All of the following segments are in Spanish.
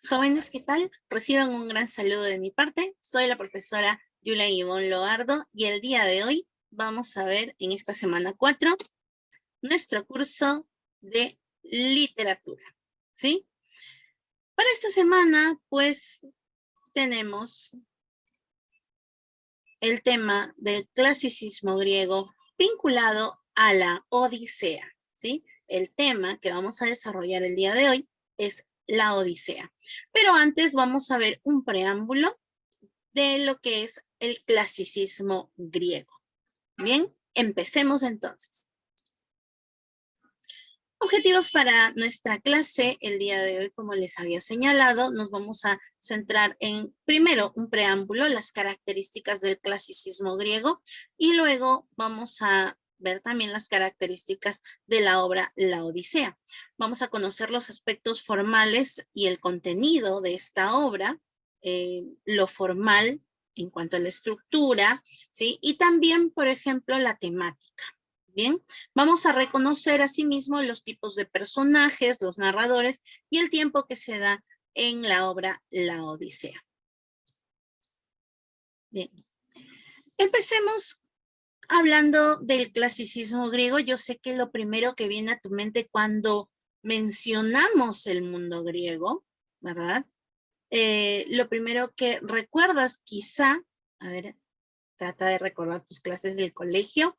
Jóvenes, ¿qué tal? Reciban un gran saludo de mi parte. Soy la profesora Yulia Ivonne Loardo y el día de hoy vamos a ver en esta semana 4 nuestro curso de literatura, ¿sí? Para esta semana, pues, tenemos el tema del clasicismo griego vinculado a la Odisea, ¿sí? El tema que vamos a desarrollar el día de hoy es la Odisea. Pero antes vamos a ver un preámbulo de lo que es el clasicismo griego. Bien, empecemos entonces. Objetivos para nuestra clase el día de hoy, como les había señalado, nos vamos a centrar en, primero, un preámbulo, las características del clasicismo griego, y luego vamos a ver también las características de la obra La Odisea. Vamos a conocer los aspectos formales y el contenido de esta obra, lo formal en cuanto a la estructura, ¿sí? Y también, por ejemplo, la temática. Bien, vamos a reconocer asimismo los tipos de personajes, los narradores y el tiempo que se da en la obra La Odisea. Bien, empecemos hablando del clasicismo griego. Yo sé que lo primero que viene a tu mente cuando mencionamos el mundo griego, ¿verdad? Lo primero que recuerdas quizá, a ver, trata de recordar tus clases del colegio.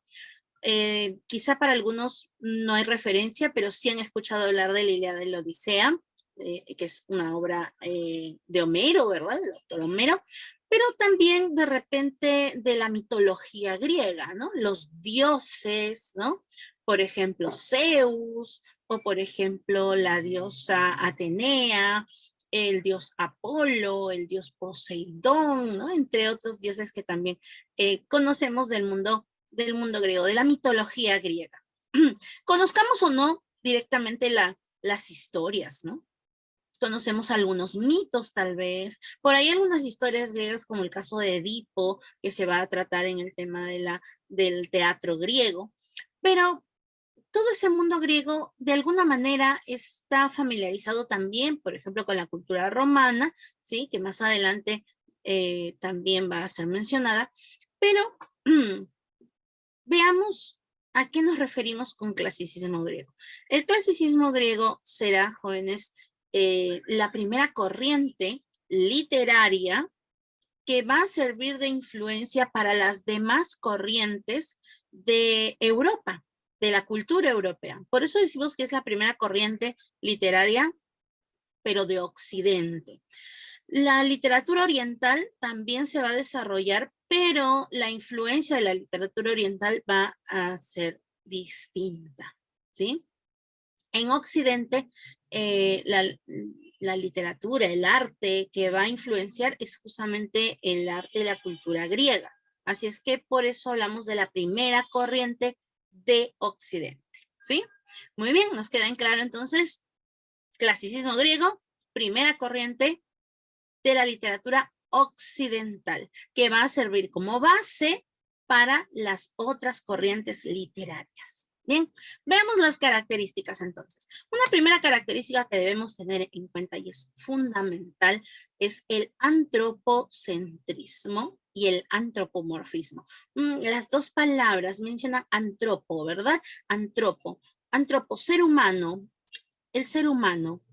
Quizá para algunos no hay referencia, pero sí han escuchado hablar de la Ilíada y la Odisea, que es una obra de Homero, ¿verdad? Del autor Homero, pero también de repente de la mitología griega, ¿no? Los dioses, ¿no? Por ejemplo, Zeus, o por ejemplo, la diosa Atenea, el dios Apolo, el dios Poseidón, ¿no? Entre otros dioses que también conocemos del mundo griego, de la mitología griega. Conozcamos o no directamente las historias, ¿no? Conocemos algunos mitos tal vez, por ahí algunas historias griegas como el caso de Edipo, que se va a tratar en el tema del teatro griego, pero todo ese mundo griego de alguna manera está familiarizado también, por ejemplo, con la cultura romana, ¿sí? Que más adelante también va a ser mencionada, pero veamos a qué nos referimos con clasicismo griego. El clasicismo griego será, jóvenes, la primera corriente literaria que va a servir de influencia para las demás corrientes de Europa, de la cultura europea. Por eso decimos que es la primera corriente literaria, pero de Occidente. La literatura oriental también se va a desarrollar, pero la influencia de la literatura oriental va a ser distinta, ¿sí? En Occidente, la literatura, el arte que va a influenciar es justamente el arte de la cultura griega. Así es que por eso hablamos de la primera corriente de Occidente, ¿sí? Muy bien, nos queda en claro entonces, clasicismo griego, primera corriente de la literatura occidental, que va a servir como base para las otras corrientes literarias. Bien, veamos las características entonces. Una primera característica que debemos tener en cuenta y es fundamental es el antropocentrismo y el antropomorfismo. Las dos palabras mencionan antropo, ¿verdad? Antropo, ser humano, el ser humano.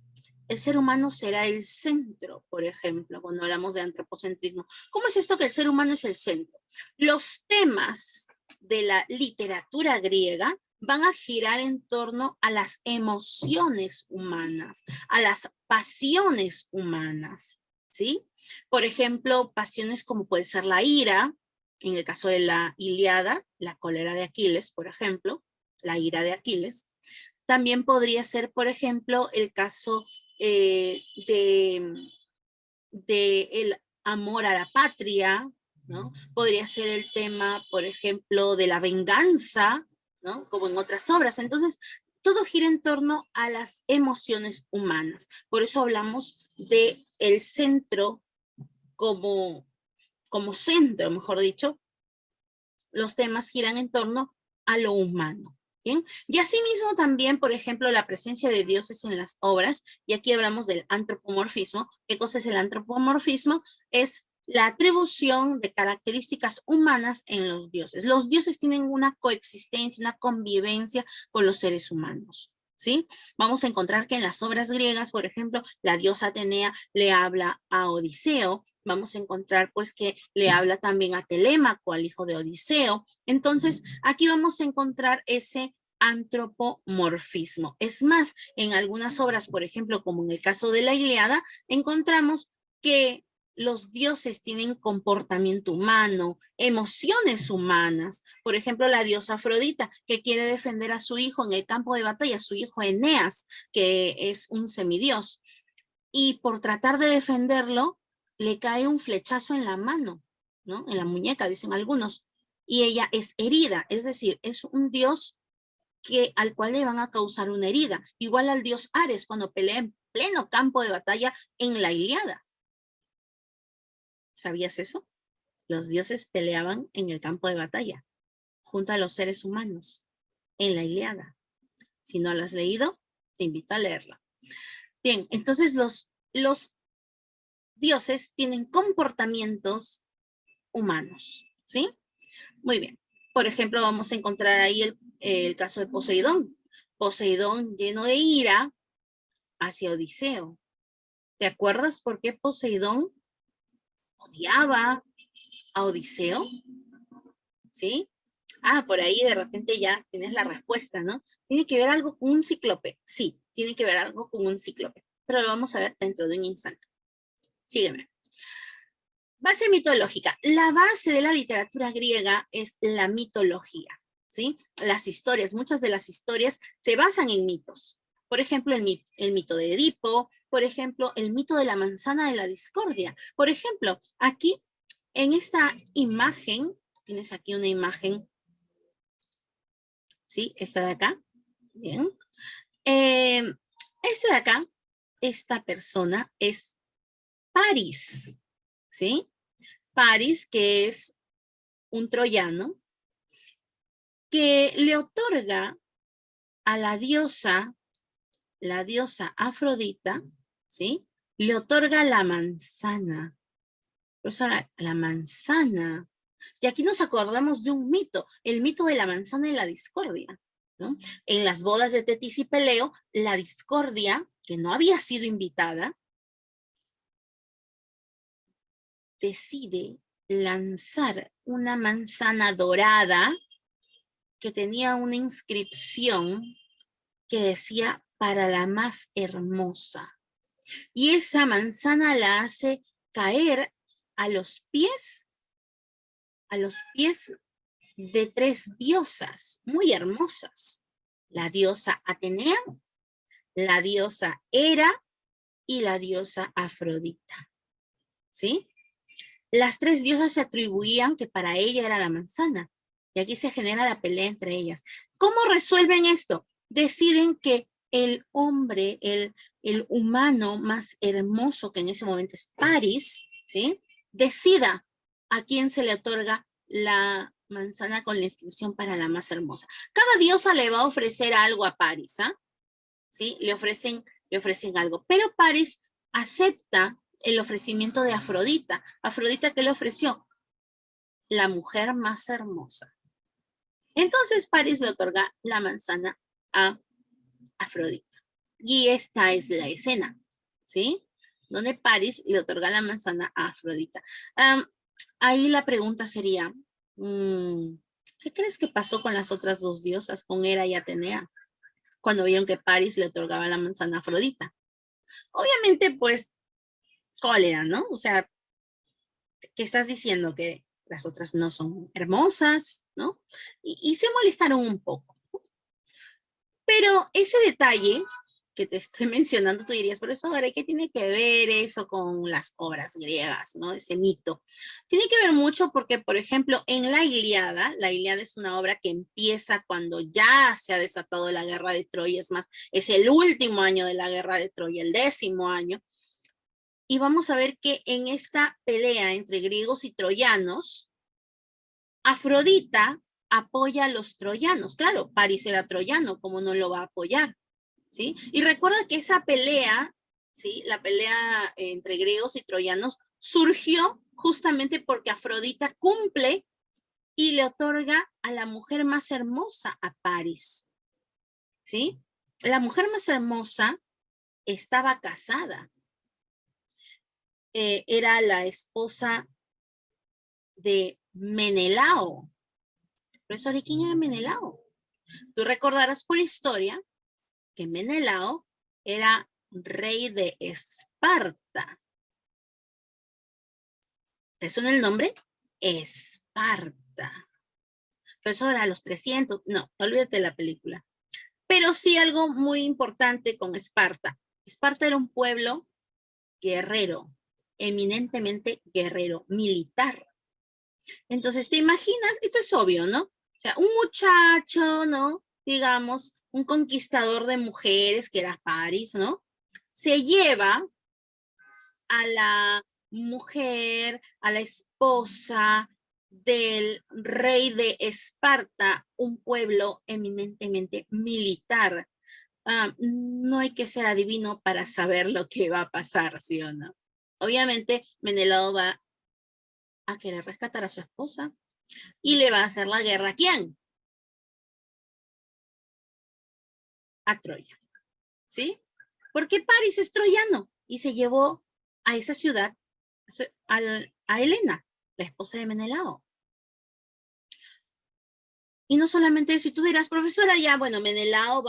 El ser humano será el centro, por ejemplo, cuando hablamos de antropocentrismo. ¿Cómo es esto que el ser humano es el centro? Los temas de la literatura griega van a girar en torno a las emociones humanas, a las pasiones humanas, ¿sí? Por ejemplo, pasiones como puede ser la ira, en el caso de la Ilíada, la cólera de Aquiles, por ejemplo, la ira de Aquiles. También podría ser, por ejemplo, el caso de el amor a la patria, ¿no? Podría ser el tema, por ejemplo, de la venganza, ¿no? Como en otras obras. Entonces, todo gira en torno a las emociones humanas. Por eso hablamos de el centro como centro, mejor dicho. Los temas giran en torno a lo humano. ¿Bien? Y asimismo también, por ejemplo, la presencia de dioses en las obras, y aquí hablamos del antropomorfismo. ¿Qué cosa es el antropomorfismo? Es la atribución de características humanas en los dioses. Los dioses tienen una coexistencia, una convivencia con los seres humanos, ¿sí? Vamos a encontrar que en las obras griegas, por ejemplo, la diosa Atenea le habla a Odiseo. Vamos a encontrar pues que le habla también a Telémaco, al hijo de Odiseo. Entonces, aquí vamos a encontrar ese antropomorfismo. Es más, en algunas obras, por ejemplo, como en el caso de la Ilíada, encontramos que los dioses tienen comportamiento humano, emociones humanas. Por ejemplo, la diosa Afrodita, que quiere defender a su hijo en el campo de batalla, su hijo Eneas, que es un semidios. Y por tratar de defenderlo, le cae un flechazo en la mano, ¿no? En la muñeca, dicen algunos. Y ella es herida, es decir, es un dios al cual le van a causar una herida. Igual al dios Ares cuando pelea en pleno campo de batalla en la Ilíada. ¿Sabías eso? Los dioses peleaban en el campo de batalla, junto a los seres humanos, en la Ilíada. Si no lo has leído, te invito a leerlo. Bien, entonces los dioses tienen comportamientos humanos, ¿sí? Muy bien. Por ejemplo, vamos a encontrar ahí el caso de Poseidón. Poseidón lleno de ira hacia Odiseo. ¿Te acuerdas por qué Poseidón odiaba a Odiseo? ¿Sí? Ah, por ahí de repente ya tienes la respuesta, ¿no? ¿Tiene que ver algo con un cíclope? Sí, tiene que ver algo con un cíclope, pero lo vamos a ver dentro de un instante. Sígueme. Base mitológica. La base de la literatura griega es la mitología, ¿sí? Las historias, muchas de las historias se basan en mitos. Por ejemplo, el mito de Edipo, por ejemplo, el mito de la manzana de la discordia. Por ejemplo, aquí en esta imagen, tienes aquí una imagen, ¿sí? Esta de acá, bien. Esta de acá, esta persona es Paris, ¿sí? Paris, que es un troyano, que le otorga a la diosa Afrodita, ¿sí? Le otorga la manzana. Profesora, la manzana. Y aquí nos acordamos de un mito, el mito de la manzana y la discordia, ¿no? En las bodas de Tetis y Peleo, la discordia, que no había sido invitada, decide lanzar una manzana dorada que tenía una inscripción que decía para la más hermosa. Y esa manzana la hace caer a los pies de tres diosas muy hermosas. La diosa Atenea, la diosa Hera y la diosa Afrodita. ¿Sí? Las tres diosas se atribuían que para ella era la manzana. Y aquí se genera la pelea entre ellas. ¿Cómo resuelven esto? Deciden que el hombre, el humano más hermoso, que en ese momento es Paris, ¿sí? Decida a quién se le otorga la manzana con la inscripción para la más hermosa. Cada diosa le va a ofrecer algo a Paris, ¿ah? ¿Sí? Le ofrecen algo. Pero Paris acepta el ofrecimiento de Afrodita. ¿Afrodita qué le ofreció? La mujer más hermosa. Entonces Paris le otorga la manzana a Afrodita. Y esta es la escena, ¿sí? Donde Paris le otorga la manzana a Afrodita. Ahí la pregunta sería, ¿qué crees que pasó con las otras dos diosas, con Hera y Atenea, cuando vieron que Paris le otorgaba la manzana a Afrodita? Obviamente, pues, cólera, ¿no? O sea, ¿qué estás diciendo? Que las otras no son hermosas, ¿no? Y se molestaron un poco. Pero ese detalle que te estoy mencionando, tú dirías, por eso, ahora, ¿qué tiene que ver eso con las obras griegas, ¿no? Ese mito. Tiene que ver mucho porque, por ejemplo, en la Ilíada es una obra que empieza cuando ya se ha desatado la guerra de Troya, es más, es el último año de la guerra de Troya, el 10º año, y vamos a ver que en esta pelea entre griegos y troyanos, Afrodita apoya a los troyanos. Claro, París era troyano, ¿cómo no lo va a apoyar? ¿Sí? Y recuerda que esa pelea, ¿sí? La pelea entre griegos y troyanos surgió justamente porque Afrodita cumple y le otorga a la mujer más hermosa a París, ¿sí? La mujer más hermosa estaba casada. Era la esposa de Menelao. Profesor, ¿y quién era Menelao? Tú recordarás por historia que Menelao era rey de Esparta. ¿Te suena el nombre? Esparta. Profesora, a los 300, no, olvídate de la película. Pero sí algo muy importante con Esparta. Esparta era un pueblo guerrero, eminentemente guerrero, militar. Entonces, ¿te imaginas? Esto es obvio, ¿no? O sea, un muchacho, ¿no? Digamos, un conquistador de mujeres, que era París, ¿no? Se lleva a la mujer, a la esposa del rey de Esparta, un pueblo eminentemente militar. No hay que ser adivino para saber lo que va a pasar, ¿sí o no? Obviamente, Menelao va a querer rescatar a su esposa y le va a hacer la guerra. ¿A quién? A Troya, ¿sí? Porque París es troyano y se llevó a esa ciudad a Helena, la esposa de Menelao. Y no solamente eso, y tú dirás, profesora, ya, bueno, Menelao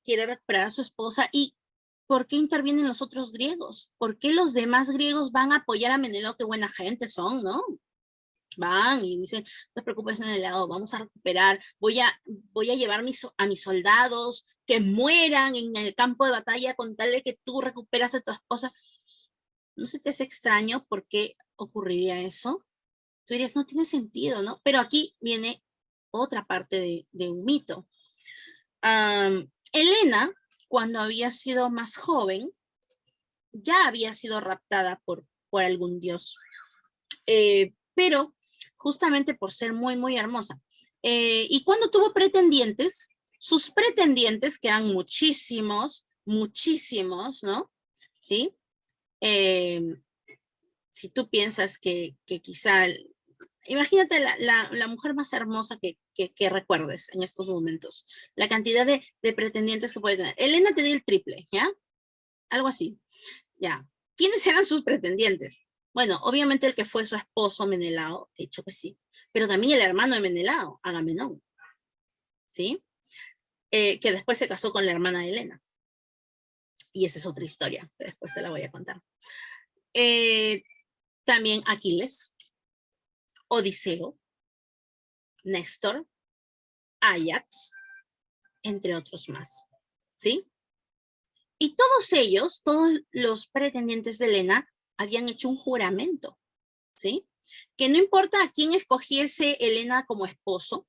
quiere recuperar a su esposa, ¿y por qué intervienen los otros griegos? ¿Por qué los demás griegos van a apoyar a Menelao? Qué buena gente son, ¿no? Van y dicen, no te preocupes, Menelao, vamos a recuperar, voy a llevar a mis soldados que mueran en el campo de batalla con tal de que tú recuperas a tu esposa. ¿No se te hace extraño por qué ocurriría eso? Tú dirías, no tiene sentido, ¿no? Pero aquí viene otra parte de un mito. Helena, cuando había sido más joven, ya había sido raptada por algún dios, pero justamente por ser muy, muy hermosa. Y cuando tuvo pretendientes, sus pretendientes, que eran muchísimos, muchísimos, ¿no? ¿Sí? Si tú piensas que quizá, imagínate la mujer más hermosa que recuerdes en estos momentos, la cantidad de pretendientes que puede tener. Helena te dio el triple, ¿ya? Algo así, ya. ¿Quiénes eran sus pretendientes? Bueno, obviamente el que fue su esposo, Menelao, de hecho que sí, pero también el hermano de Menelao, Agamenón, ¿sí? Que después se casó con la hermana de Helena. Y esa es otra historia, que después te la voy a contar. También Aquiles, Odiseo, Néstor, Ajax, entre otros más, ¿sí? Y todos ellos, todos los pretendientes de Helena, habían hecho un juramento, ¿sí? Que no importa a quién escogiese Helena como esposo,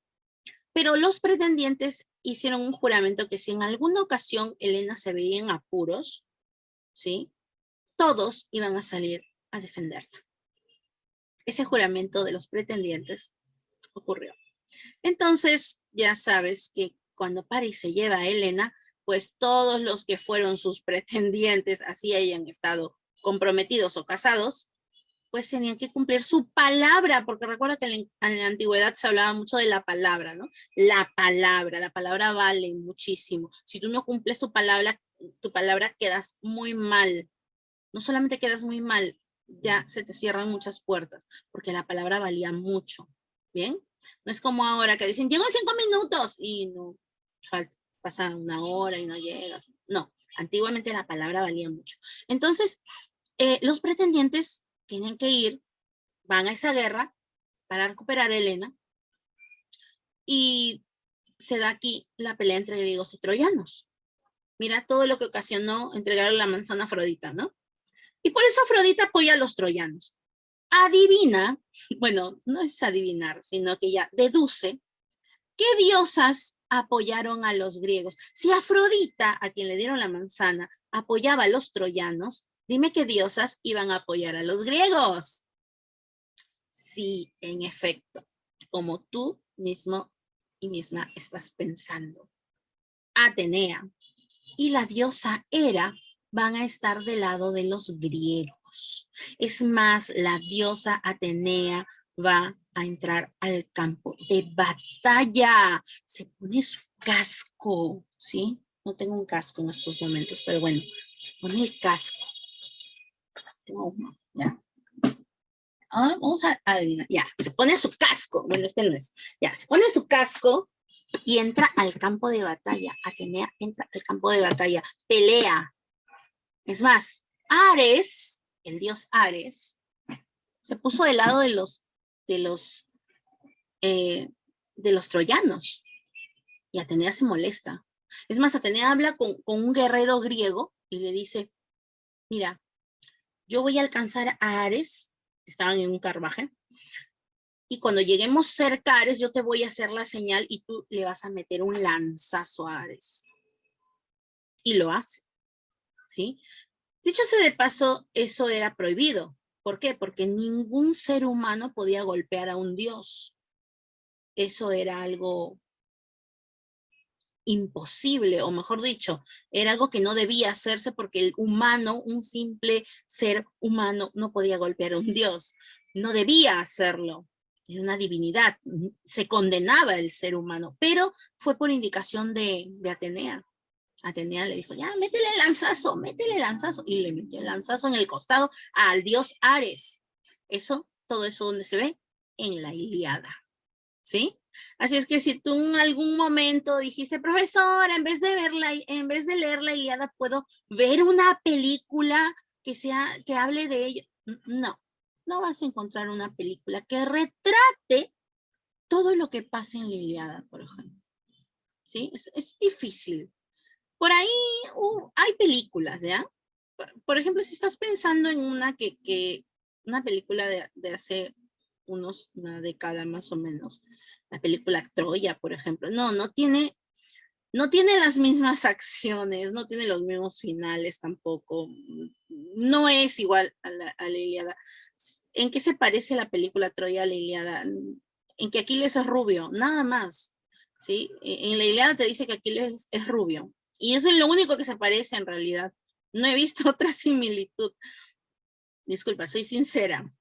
pero los pretendientes hicieron un juramento que si en alguna ocasión Helena se veía en apuros, ¿sí? Todos iban a salir a defenderla. Ese juramento de los pretendientes ocurrió. Entonces, ya sabes que cuando París se lleva a Helena, pues todos los que fueron sus pretendientes, así hayan estado comprometidos o casados, pues tenían que cumplir su palabra, porque recuerda que en la antigüedad se hablaba mucho de la palabra, ¿no? La palabra vale muchísimo. Si tú no cumples tu palabra quedas muy mal. No solamente quedas muy mal, ya se te cierran muchas puertas, porque la palabra valía mucho, ¿bien? No es como ahora que dicen, llego en 5 minutos y no, pasa una hora y no llegas. No, antiguamente la palabra valía mucho. Entonces, los pretendientes tienen que ir, van a esa guerra para recuperar a Helena y se da aquí la pelea entre griegos y troyanos. Mira todo lo que ocasionó entregarle la manzana a Afrodita, ¿no? Y por eso Afrodita apoya a los troyanos. Adivina, bueno, no es adivinar, sino que ya deduce qué diosas apoyaron a los griegos. Si Afrodita, a quien le dieron la manzana, apoyaba a los troyanos, dime qué diosas iban a apoyar a los griegos. Sí, en efecto, como tú mismo y misma estás pensando. Atenea y la diosa Hera van a estar del lado de los griegos. Es más, la diosa Atenea va a entrar al campo de batalla. Se pone su casco, ¿sí? No tengo un casco en estos momentos, pero bueno, se pone el casco. Tengo uno, ¿ya? Vamos a adivinar. Ya, se pone su casco. Bueno, este no es. Ya, se pone su casco y entra al campo de batalla. Atenea entra al campo de batalla. Pelea. Es más, Ares, el dios Ares, se puso del lado de los troyanos. Y Atenea se molesta. Es más, Atenea habla con un guerrero griego y le dice, mira, yo voy a alcanzar a Ares, estaban en un carruaje, y cuando lleguemos cerca a Ares, yo te voy a hacer la señal y tú le vas a meter un lanzazo a Ares. Y lo hace, ¿sí? Dicho sea de paso, eso era prohibido. ¿Por qué? Porque ningún ser humano podía golpear a un dios. Eso era algo imposible, o mejor dicho, era algo que no debía hacerse porque el humano, un simple ser humano, no podía golpear a un dios. No debía hacerlo. Era una divinidad. Se condenaba el ser humano, pero fue por indicación de Atenea. Atenea le dijo, ya, métele el lanzazo, y le metió el lanzazo en el costado al dios Ares. Todo eso donde se ve en la Ilíada, ¿sí? Así es que si tú en algún momento dijiste, profesora, en vez de leer la Ilíada, ¿puedo ver una película que hable de ello? No, no vas a encontrar una película que retrate todo lo que pasa en la Ilíada, por ejemplo, ¿sí? Es difícil. Por ahí hay películas, ¿ya? Por ejemplo, si estás pensando en una película de hace una década más o menos, la película Troya, por ejemplo, no tiene las mismas acciones, no tiene los mismos finales tampoco, no es igual a la Ilíada. ¿En qué se parece la película Troya a la Ilíada? En que Aquiles es rubio, nada más, ¿sí? En la Ilíada te dice que Aquiles es rubio, y eso es lo único que se parece en realidad. No he visto otra similitud. Disculpa, soy sincera.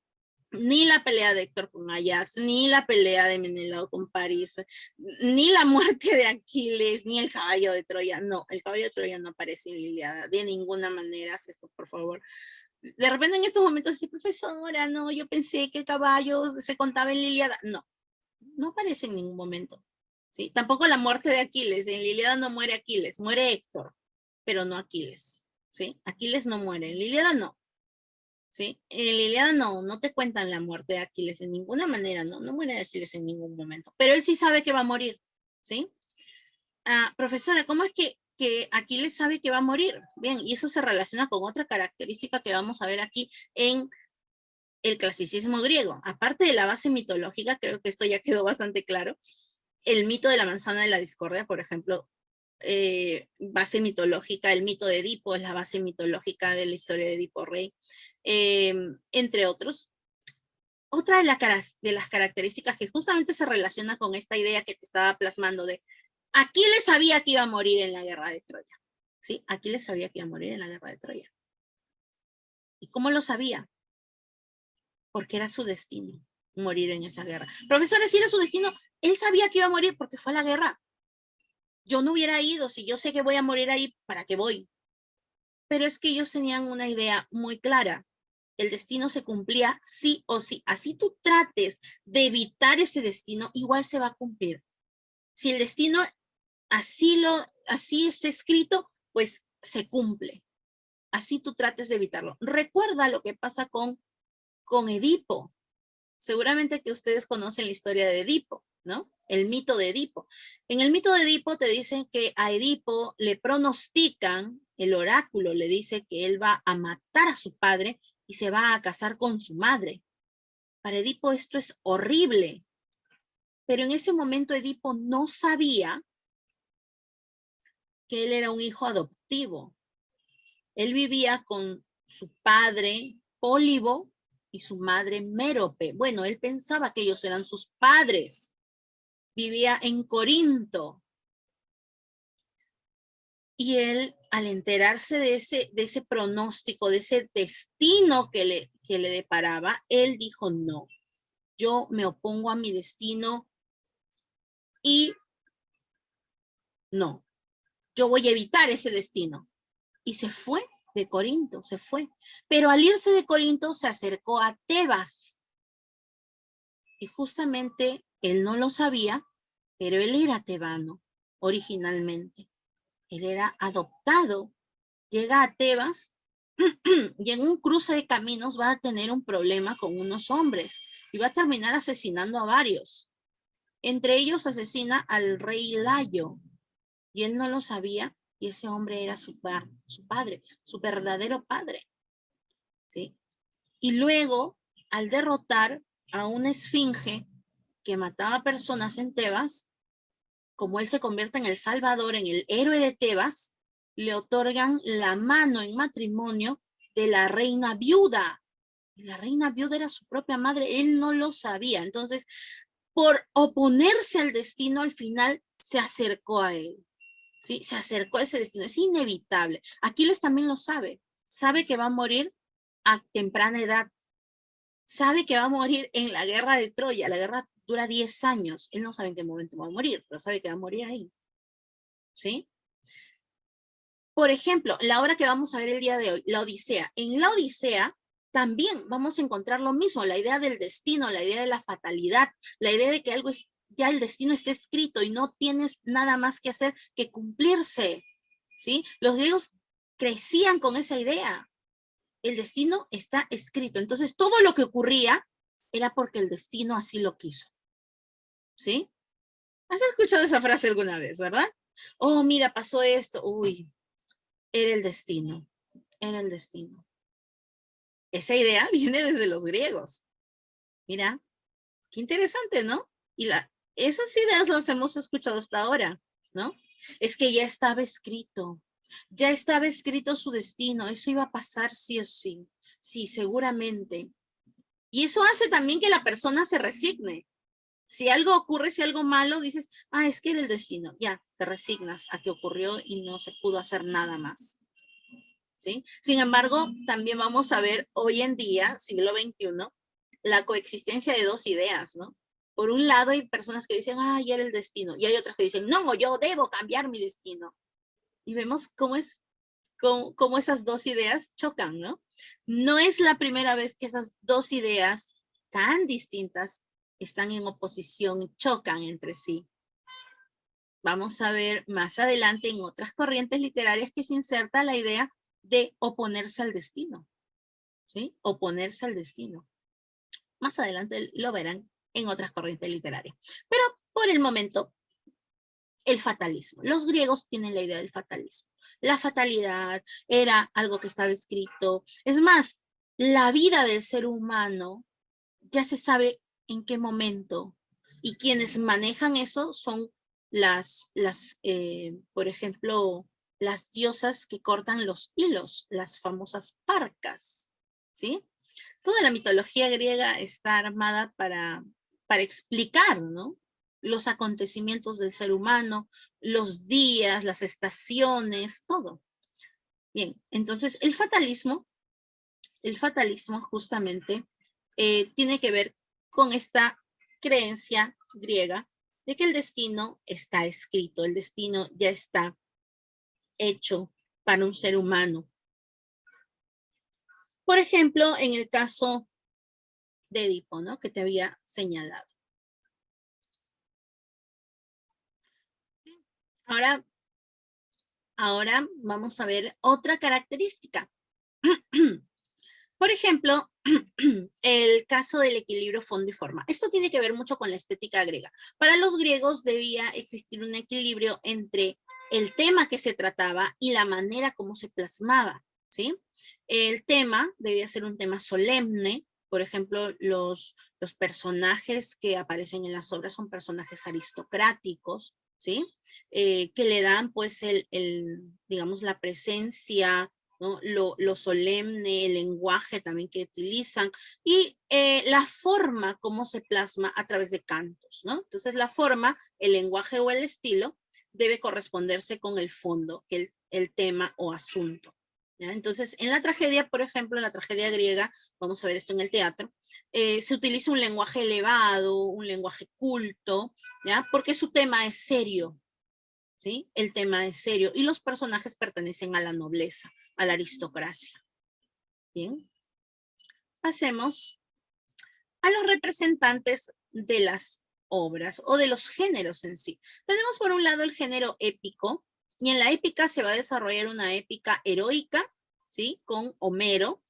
Ni la pelea de Héctor con Ayax, ni la pelea de Menelao con París, ni la muerte de Aquiles, ni el caballo de Troya. No, el caballo de Troya no aparece en la Ilíada. De ninguna manera, haz esto, por favor. De repente en estos momentos dice, profesora, no, yo pensé que el caballo se contaba en la Ilíada. No, no aparece en ningún momento. ¿Sí? Tampoco la muerte de Aquiles. En la Ilíada no muere Aquiles, muere Héctor, pero no Aquiles. ¿Sí? Aquiles no muere, en la Ilíada no. ¿Sí? En la Ilíada no te cuentan la muerte de Aquiles en ninguna manera, no muere Aquiles en ningún momento, pero él sí sabe que va a morir, ¿sí? Profesora, ¿cómo es que Aquiles sabe que va a morir? Bien, y eso se relaciona con otra característica que vamos a ver aquí en el clasicismo griego. Aparte de la base mitológica, creo que esto ya quedó bastante claro, el mito de la manzana de la discordia, por ejemplo, base mitológica, el mito de Edipo es la base mitológica de la historia de Edipo Rey, entre otros. Otra de las características que justamente se relaciona con esta idea que te estaba plasmando de Aquiles sabía que iba a morir en la guerra de Troya. ¿Sí? Aquiles sabía que iba a morir en la guerra de Troya. ¿Y cómo lo sabía? Porque era su destino morir en esa guerra. Profesores, si era su destino, él sabía que iba a morir porque fue a la guerra. Yo no hubiera ido, si yo sé que voy a morir ahí, ¿para qué voy? Pero es que ellos tenían una idea muy clara. El destino se cumplía sí o sí. Así tú trates de evitar ese destino, igual se va a cumplir. Si el destino así está escrito, pues se cumple. Así tú trates de evitarlo. Recuerda lo que pasa con Edipo. Seguramente que ustedes conocen la historia de Edipo, ¿no? El mito de Edipo. En el mito de Edipo te dicen que a Edipo le pronostican, el oráculo le dice que él va a matar a su padre y se va a casar con su madre. Para Edipo esto es horrible. Pero en ese momento Edipo no sabía que él era un hijo adoptivo. Él vivía con su padre Pólibo y su madre Mérope. Bueno, él pensaba que ellos eran sus padres. vivía en Corinto. Y él, al enterarse de ese pronóstico, de ese destino que le deparaba, él dijo, no, yo me opongo a mi destino y no, yo voy a evitar ese destino. Y se fue de Corinto, se fue. Pero al irse de Corinto se acercó a Tebas. Y justamente él no lo sabía, pero él era tebano originalmente. Él era adoptado. Llega a Tebas y en un cruce de caminos va a tener un problema con unos hombres y va a terminar asesinando a varios. Entre ellos asesina al rey Layo y él no lo sabía y ese hombre era su padre, su verdadero padre. ¿Sí? Y luego, al derrotar a una esfinge que mataba personas en Tebas, como él se convierte en el salvador, en el héroe de Tebas, le otorgan la mano en matrimonio de la reina viuda. La reina viuda era su propia madre, él no lo sabía. Entonces, por oponerse al destino, al final se acercó a él. ¿Sí? Se acercó a ese destino, es inevitable. Aquiles también lo sabe que va a morir a temprana edad, sabe que va a morir en la guerra de Troya, la guerra dura 10 años, él no sabe en qué momento va a morir, pero sabe que va a morir ahí, ¿sí? Por ejemplo, la obra que vamos a ver el día de hoy, La Odisea. En La Odisea también vamos a encontrar lo mismo, la idea del destino, la idea de la fatalidad, la idea de que algo es, ya el destino está escrito y no tienes nada más que hacer que cumplirse, ¿sí? Los griegos crecían con esa idea. El destino está escrito. Entonces, todo lo que ocurría era porque el destino así lo quiso, ¿sí? ¿Has escuchado esa frase alguna vez, verdad? Oh, mira, pasó esto. Uy, era el destino. Era el destino. Esa idea viene desde los griegos. Mira, qué interesante, ¿no? Y esas ideas las hemos escuchado hasta ahora, ¿no? Es que ya estaba escrito su destino, eso iba a pasar sí o sí, sí, seguramente. Y eso hace también que la persona se resigne. Si algo ocurre, si algo malo, dices, es que era el destino, ya, te resignas a que ocurrió y no se pudo hacer nada más. ¿Sí? Sin embargo, también vamos a ver hoy en día, siglo XXI, la coexistencia de dos ideas, ¿no? Por un lado hay personas que dicen, ya era el destino, y hay otras que dicen, no, yo debo cambiar mi destino. Y vemos cómo esas dos ideas chocan, ¿no? No es la primera vez que esas dos ideas tan distintas están en oposición, chocan entre sí. Vamos a ver más adelante en otras corrientes literarias que se inserta la idea de oponerse al destino, ¿sí? Oponerse al destino. Más adelante lo verán en otras corrientes literarias. Pero por el momento, el fatalismo. Los griegos tienen la idea del fatalismo. La fatalidad era algo que estaba escrito. Es más, la vida del ser humano ya se sabe en qué momento. Y quienes manejan eso son por ejemplo, las diosas que cortan los hilos, las famosas parcas, ¿sí? Toda la mitología griega está armada para explicar, ¿no? Los acontecimientos del ser humano, los días, las estaciones, todo. Bien, entonces el fatalismo justamente tiene que ver con esta creencia griega de que el destino está escrito, el destino ya está hecho para un ser humano. Por ejemplo, en el caso de Edipo, ¿no? Que te había señalado. Ahora vamos a ver otra característica. Por ejemplo, el caso del equilibrio fondo y forma. Esto tiene que ver mucho con la estética griega. Para los griegos debía existir un equilibrio entre el tema que se trataba y la manera como se plasmaba, ¿sí? El tema debía ser un tema solemne. Por ejemplo, los personajes que aparecen en las obras son personajes aristocráticos, ¿sí? Que le dan, pues, digamos, la presencia ¿no? Lo solemne, el lenguaje también que utilizan y la forma como se plasma a través de cantos, ¿no? Entonces la forma, el lenguaje o el estilo debe corresponderse con el fondo, el tema o asunto. ¿Ya? Entonces, en la tragedia, por ejemplo, en la tragedia griega, vamos a ver esto en el teatro, se utiliza un lenguaje elevado, un lenguaje culto, ¿ya? Porque su tema es serio, ¿sí? El tema es serio y los personajes pertenecen a la nobleza, a la aristocracia. Bien, pasemos a los representantes de las obras o de los géneros en sí. Tenemos por un lado el género épico, y en la épica se va a desarrollar una épica heroica, ¿sí? Con Homero,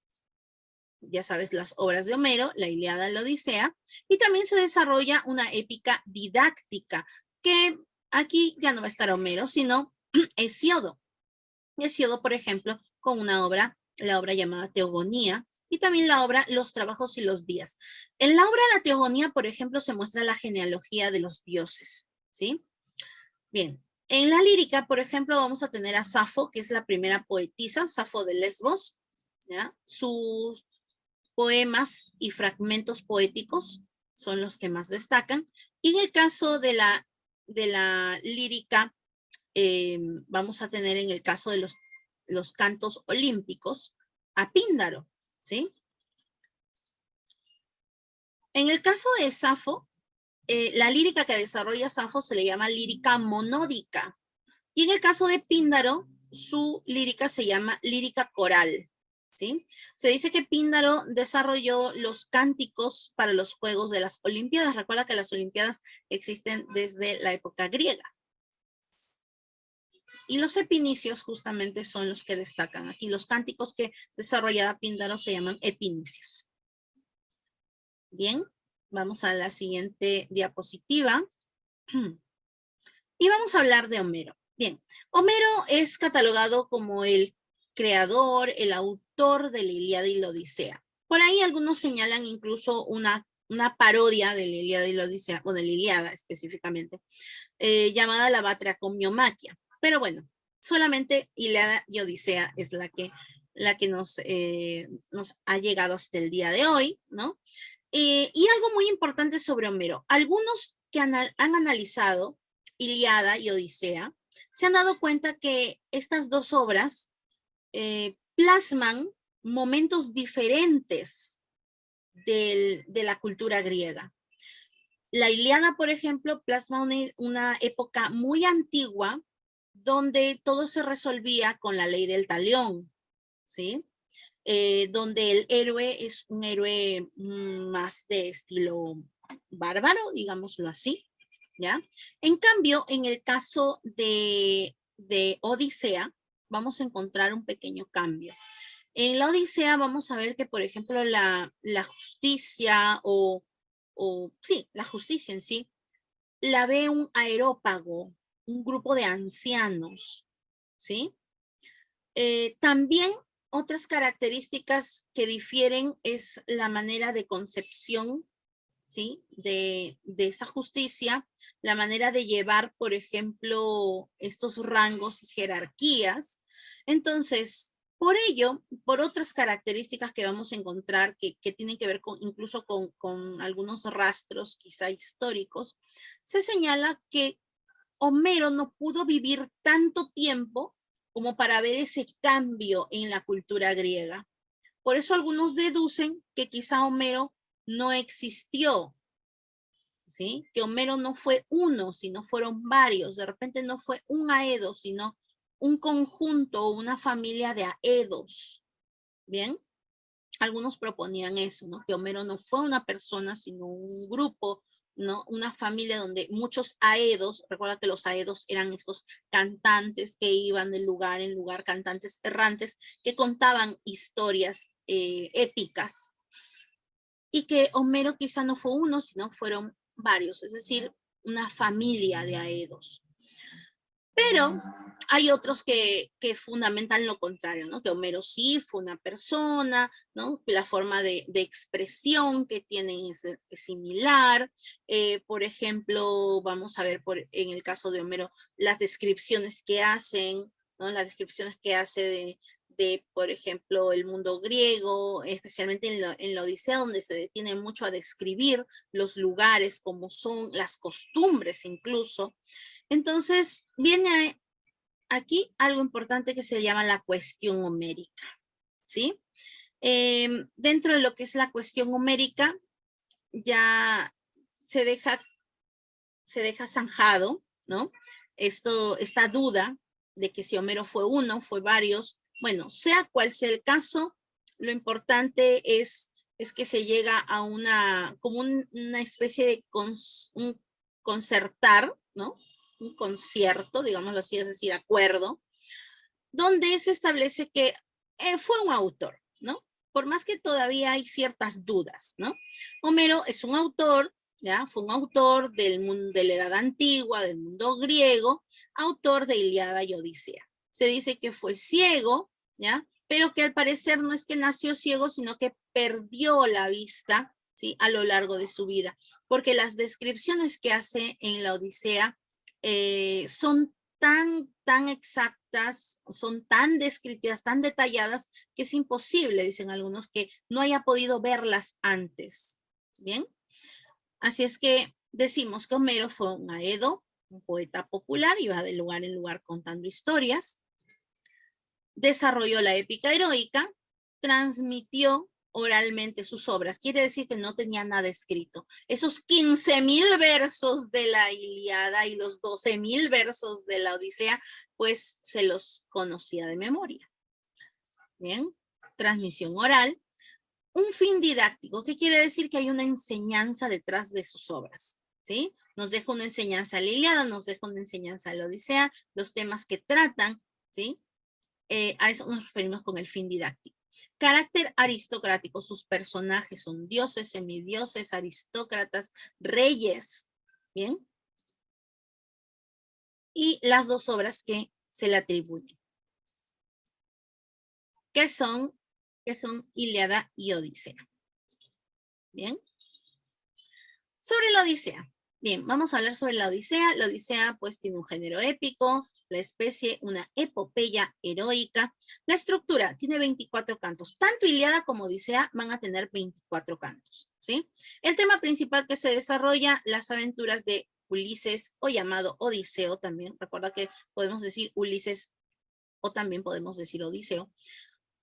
ya sabes, las obras de Homero, la Ilíada, la Odisea, y también se desarrolla una épica didáctica, que aquí ya no va a estar Homero, sino Hesíodo. Hesíodo, por ejemplo, con una obra, la obra llamada Teogonía, y también la obra Los trabajos y los días. En la obra La Teogonía, por ejemplo, se muestra la genealogía de los dioses, ¿sí? Bien, en la lírica, por ejemplo, vamos a tener a Safo, que es la primera poetisa, Safo de Lesbos, ¿ya? Sus poemas y fragmentos poéticos son los que más destacan. Y en el caso de la lírica, vamos a tener en el caso de los cantos olímpicos a Píndaro, ¿sí? En el caso de Safo, la lírica que desarrolla Safo se le llama lírica monódica. Y en el caso de Píndaro, su lírica se llama lírica coral, ¿sí? Se dice que Píndaro desarrolló los cánticos para los Juegos de las Olimpiadas. Recuerda que las Olimpiadas existen desde la época griega. Y los epinicios justamente son los que destacan. Aquí los cánticos que desarrollaba Píndaro se llaman epinicios. Bien, vamos a la siguiente diapositiva. Y vamos a hablar de Homero. Bien, Homero es catalogado como el creador, el autor de la Ilíada y la Odisea. Por ahí algunos señalan incluso una parodia de la Ilíada y la Odisea, o de la Ilíada específicamente, llamada la Batracomiomachia. Pero bueno, solamente Ilíada y Odisea es la que nos ha llegado hasta el día de hoy, ¿no? Y algo muy importante sobre Homero. Algunos que han analizado Ilíada y Odisea se han dado cuenta que estas dos obras plasman momentos diferentes de la cultura griega. La Ilíada, por ejemplo, plasma una época muy antigua donde todo se resolvía con la ley del talión, ¿sí? Donde el héroe es un héroe más de estilo bárbaro, digámoslo así, ¿ya? En cambio, en el caso de Odisea, vamos a encontrar un pequeño cambio. En la Odisea vamos a ver que, por ejemplo, la justicia sí, la justicia en sí, la ve un aerópago, un grupo de ancianos, ¿sí? También otras características que difieren es la manera de concepción, ¿sí? De esta justicia, la manera de llevar, por ejemplo, estos rangos y jerarquías. Entonces, por ello, por otras características que vamos a encontrar que tienen que ver incluso con algunos rastros quizá históricos, se señala que Homero no pudo vivir tanto tiempo como para ver ese cambio en la cultura griega. Por eso algunos deducen que quizá Homero no existió, ¿sí? Que Homero no fue uno, sino fueron varios. De repente no fue un Aedo, sino un conjunto o una familia de Aedos. ¿Bien? Algunos proponían eso, ¿no? Que Homero no fue una persona, sino un grupo, ¿no? Una familia donde muchos aedos, recuerda que los aedos eran estos cantantes que iban de lugar en lugar, cantantes errantes, que contaban historias épicas. Y que Homero quizá no fue uno, sino fueron varios, es decir, una familia de aedos. Pero hay otros que fundamentan lo contrario, ¿no? Que Homero sí fue una persona, ¿no? La forma de expresión que tienen es similar. Por ejemplo, vamos a ver en el caso de Homero las descripciones que hacen, ¿no? Las descripciones que hace por ejemplo, el mundo griego, especialmente en la Odisea, donde se detiene mucho a describir los lugares, como son, las costumbres incluso. Entonces, viene aquí algo importante que se llama la cuestión homérica, ¿sí? Dentro de lo que es la cuestión homérica, ya se deja zanjado, ¿no? Esta duda de que si Homero fue uno, fue varios. Bueno, sea cual sea el caso, lo importante es que se llega a como una especie de un concertar, ¿no? Un concierto, digámoslo así, es decir, acuerdo, donde se establece que fue un autor, ¿no? Por más que todavía hay ciertas dudas, ¿no? Homero es un autor, ¿ya? Fue un autor del mundo, de la Edad Antigua, del mundo griego, autor de Ilíada y Odisea. Se dice que fue ciego, ¿ya? Pero que al parecer no es que nació ciego, sino que perdió la vista, ¿sí? A lo largo de su vida, porque las descripciones que hace en la Odisea son tan exactas, son tan descritas, tan detalladas, que es imposible, dicen algunos, que no haya podido verlas antes. ¿Bien? Así es que decimos que Homero fue un aedo, un poeta popular, iba de lugar en lugar contando historias, desarrolló la épica heroica, transmitió oralmente sus obras. Quiere decir que no tenía nada escrito. Esos 15,000 versos de la Ilíada y los 12,000 versos de la Odisea, pues se los conocía de memoria. Bien, transmisión oral. Un fin didáctico, ¿qué quiere decir? Que hay una enseñanza detrás de sus obras, ¿sí? Nos deja una enseñanza a la Ilíada, nos deja una enseñanza a la Odisea, los temas que tratan, ¿sí? A eso nos referimos con el fin didáctico. Carácter aristocrático, sus personajes son dioses, semidioses, aristócratas, reyes, ¿bien? Y las dos obras que se le atribuyen, que son Ilíada y Odisea. ¿Bien? Sobre la Odisea. Bien, vamos a hablar sobre la Odisea. La Odisea pues tiene un género épico, la especie una epopeya heroica. La estructura tiene 24 cantos. Tanto Ilíada como Odisea van a tener 24 cantos, ¿sí? El tema principal que se desarrolla, las aventuras de Ulises, o llamado Odiseo también. Recuerda que podemos decir Ulises o también podemos decir Odiseo.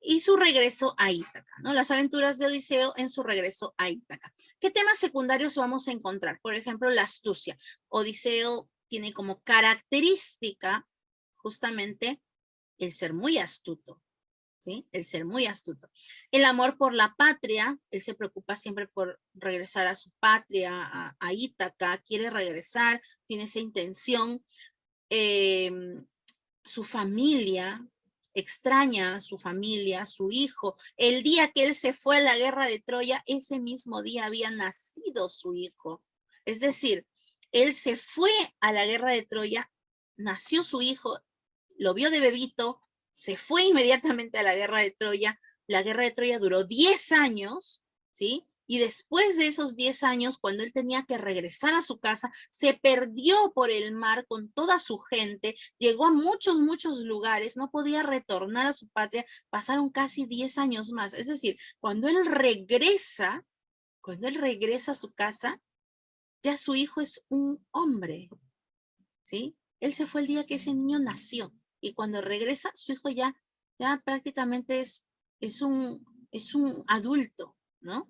Y su regreso a Ítaca, ¿no? Las aventuras de Odiseo en su regreso a Ítaca. ¿Qué temas secundarios vamos a encontrar? Por ejemplo, la astucia. Odiseo tiene como característica justamente el ser muy astuto, ¿sí? El ser muy astuto. El amor por la patria, él se preocupa siempre por regresar a su patria, a Ítaca, quiere regresar, tiene esa intención. Su familia, extraña a su familia, a su hijo. El día que él se fue a la guerra de Troya, ese mismo día había nacido su hijo. Es decir, él se fue a la guerra de Troya, nació su hijo, lo vio de bebito, se fue inmediatamente a la guerra de Troya. La guerra de Troya duró 10 años, ¿sí? Y después de esos 10 años, cuando él tenía que regresar a su casa, se perdió por el mar con toda su gente, llegó a muchos lugares, no podía retornar a su patria, pasaron casi 10 años más. Es decir, cuando él regresa a su casa, ya su hijo es un hombre, ¿sí? Él se fue el día que ese niño nació, y cuando regresa, su hijo ya prácticamente es un adulto, ¿no?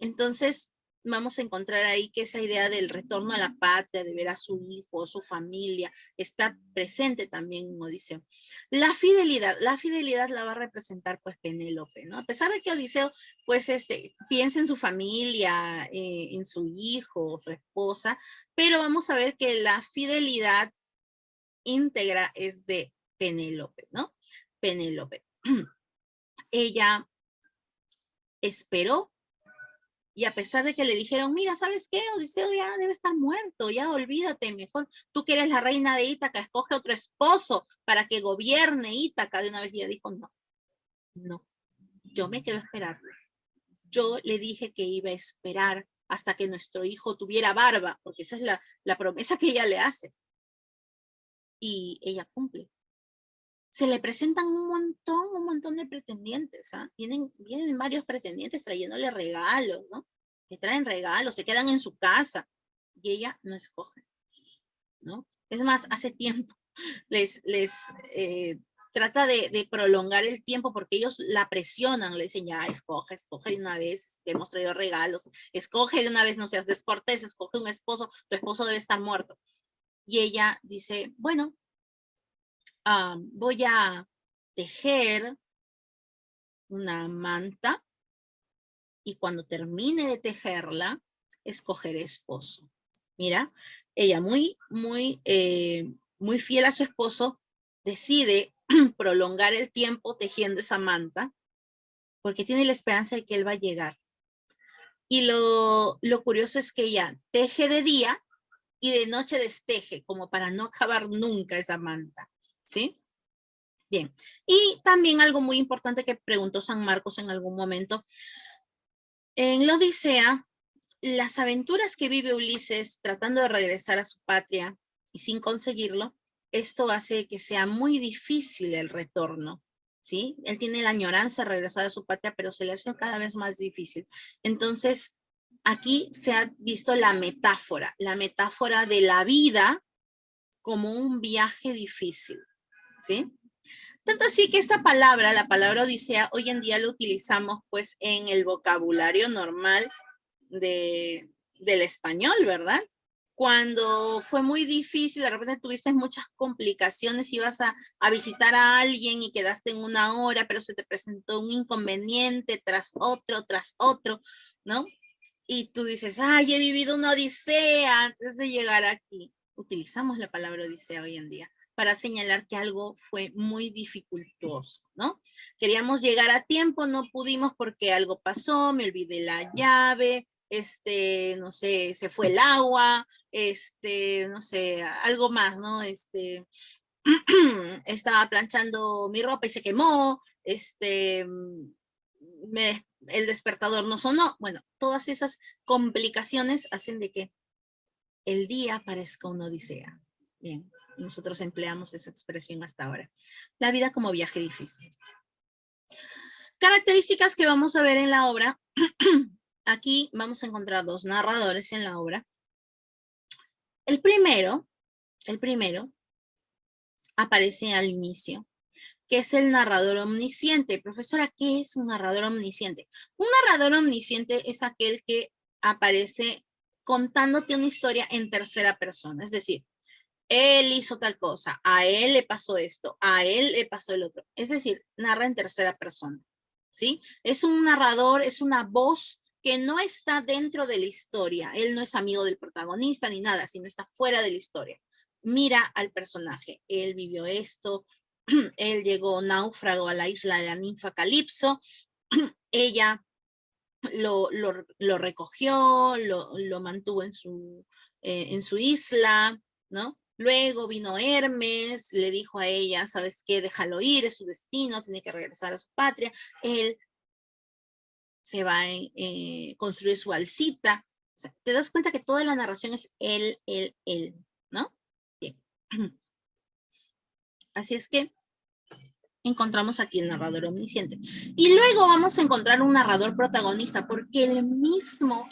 Entonces, vamos a encontrar ahí que esa idea del retorno a la patria, de ver a su hijo, su familia, está presente también en Odiseo. La fidelidad la va a representar pues Penélope, ¿no? A pesar de que Odiseo pues piensa en su familia, en su hijo, su esposa, pero vamos a ver que la fidelidad íntegra es de Penélope, ¿no? Penélope. Ella esperó, y a pesar de que le dijeron, mira, ¿sabes qué? Odiseo ya debe estar muerto, ya olvídate, mejor tú que eres la reina de Ítaca, escoge otro esposo para que gobierne Ítaca de una vez. Y ella dijo, no, yo me quedo a esperarlo. Yo le dije que iba a esperar hasta que nuestro hijo tuviera barba, porque esa es la promesa que ella le hace. Y ella cumple. se le presentan un montón de pretendientes, ¿ah? Vienen varios pretendientes trayéndole regalos, ¿no? Le traen regalos, se quedan en su casa y ella no escoge, ¿no? Es más, hace tiempo les trata de prolongar el tiempo porque ellos la presionan, le dicen, ya, escoge de una vez, te hemos traído regalos, escoge de una vez, no seas descortés, escoge un esposo, tu esposo debe estar muerto. Y ella dice, bueno, voy a tejer una manta y cuando termine de tejerla, escogeré esposo. Mira, ella muy fiel a su esposo, decide prolongar el tiempo tejiendo esa manta porque tiene la esperanza de que él va a llegar. Y lo curioso es que ella teje de día y de noche desteje, como para no acabar nunca esa manta, ¿sí? Bien, y también algo muy importante que preguntó San Marcos en algún momento. En la Odisea, las aventuras que vive Ulises tratando de regresar a su patria y sin conseguirlo, esto hace que sea muy difícil el retorno, ¿sí? Él tiene la añoranza de regresar a su patria, pero se le hace cada vez más difícil. Entonces, aquí se ha visto la metáfora de la vida como un viaje difícil, ¿sí? Tanto así que esta palabra, la palabra Odisea, hoy en día la utilizamos pues en el vocabulario normal del español, ¿verdad? Cuando fue muy difícil, de repente tuviste muchas complicaciones, ibas a visitar a alguien y quedaste en una hora, pero se te presentó un inconveniente tras otro, ¿no? Y tú dices, ay, he vivido una odisea antes de llegar aquí. Utilizamos la palabra odisea hoy en día para señalar que algo fue muy dificultoso, ¿no? Queríamos llegar a tiempo, no pudimos porque algo pasó, me olvidé la llave, no sé, se fue el agua, no sé, algo más, ¿no? Estaba planchando mi ropa y se quemó, el despertador no sonó. Bueno, todas esas complicaciones hacen de que el día parezca una odisea. Bien, nosotros empleamos esa expresión hasta ahora. La vida como viaje difícil. Características que vamos a ver en la obra. Aquí vamos a encontrar dos narradores en la obra. El primero aparece al inicio, que es el narrador omnisciente. Profesora, ¿qué es un narrador omnisciente? Un narrador omnisciente es aquel que aparece contándote una historia en tercera persona, es decir, él hizo tal cosa, a él le pasó esto, a él le pasó el otro. Es decir, narra en tercera persona, ¿sí? Es un narrador, es una voz que no está dentro de la historia. Él no es amigo del protagonista ni nada, sino está fuera de la historia. Mira al personaje. Él vivió esto, él llegó náufrago a la isla de la ninfa Calipso, ella lo recogió, lo mantuvo en su isla, ¿no? Luego vino Hermes, le dijo a ella, ¿sabes qué? Déjalo ir, es su destino, tiene que regresar a su patria. Él se va a construir su balsita. O sea, te das cuenta que toda la narración es él, ¿no? Bien. Así es que encontramos aquí el narrador omnisciente. Y luego vamos a encontrar un narrador protagonista, porque el mismo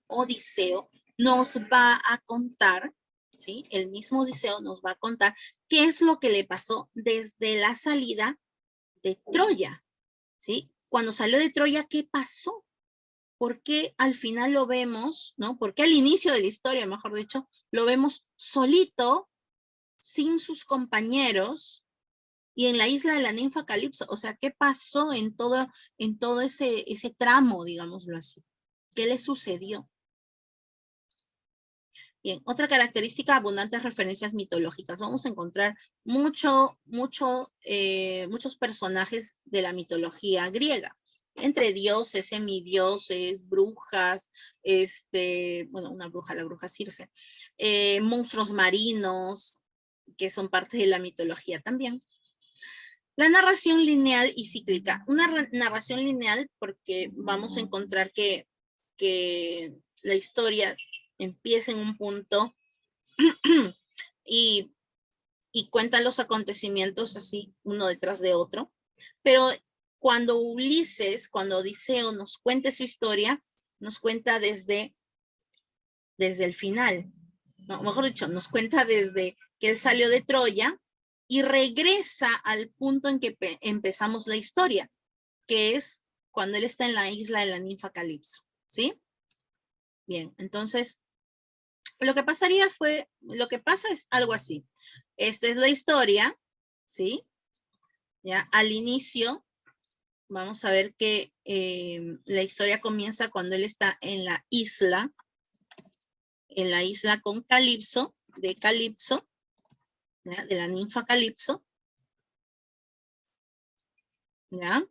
Odiseo nos va a contar, ¿sí? El mismo Odiseo nos va a contar qué es lo que le pasó desde la salida de Troya, ¿sí? Cuando salió de Troya, ¿qué pasó? ¿Por qué al final lo vemos, ¿no? ¿Por qué al inicio de la historia, mejor dicho, lo vemos solito, sin sus compañeros, y en la isla de la ninfa Calipso? O sea, ¿qué pasó en todo ese tramo, digámoslo así? ¿Qué le sucedió? Bien, otra característica, abundantes referencias mitológicas. Vamos a encontrar muchos personajes de la mitología griega, entre dioses, semidioses, brujas, bueno, una bruja, la bruja Circe, monstruos marinos, que son parte de la mitología también. La narración lineal y cíclica. Una narración lineal porque vamos a encontrar que la historia empieza en un punto y y cuenta los acontecimientos así, uno detrás de otro. Pero cuando Ulises, cuando Odiseo nos cuente su historia, nos cuenta desde el final. No, mejor dicho, nos cuenta desde que él salió de Troya y regresa al punto en que empezamos la historia, que es cuando él está en la isla de la ninfa Calipso, ¿sí? Bien, entonces, lo que pasa es algo así. Esta es la historia, ¿sí? Ya, al inicio, vamos a ver que la historia comienza cuando él está en la isla con Calipso, de Calipso, ¿ya? De la ninfa Calipso, ¿ya?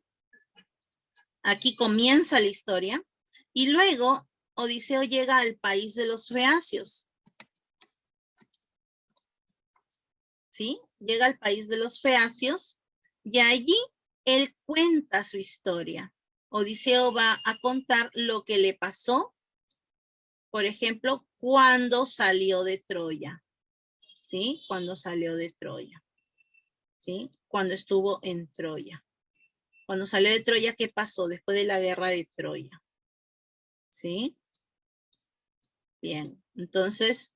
Aquí comienza la historia, y luego Odiseo llega al país de los feacios, ¿sí? Llega al país de los feacios, y allí él cuenta su historia. Odiseo va a contar lo que le pasó, por ejemplo, cuando salió de Troya, ¿sí? Cuando salió de Troya, ¿sí? Cuando estuvo en Troya. Cuando salió de Troya, ¿qué pasó después de la guerra de Troya? ¿Sí? Bien, entonces,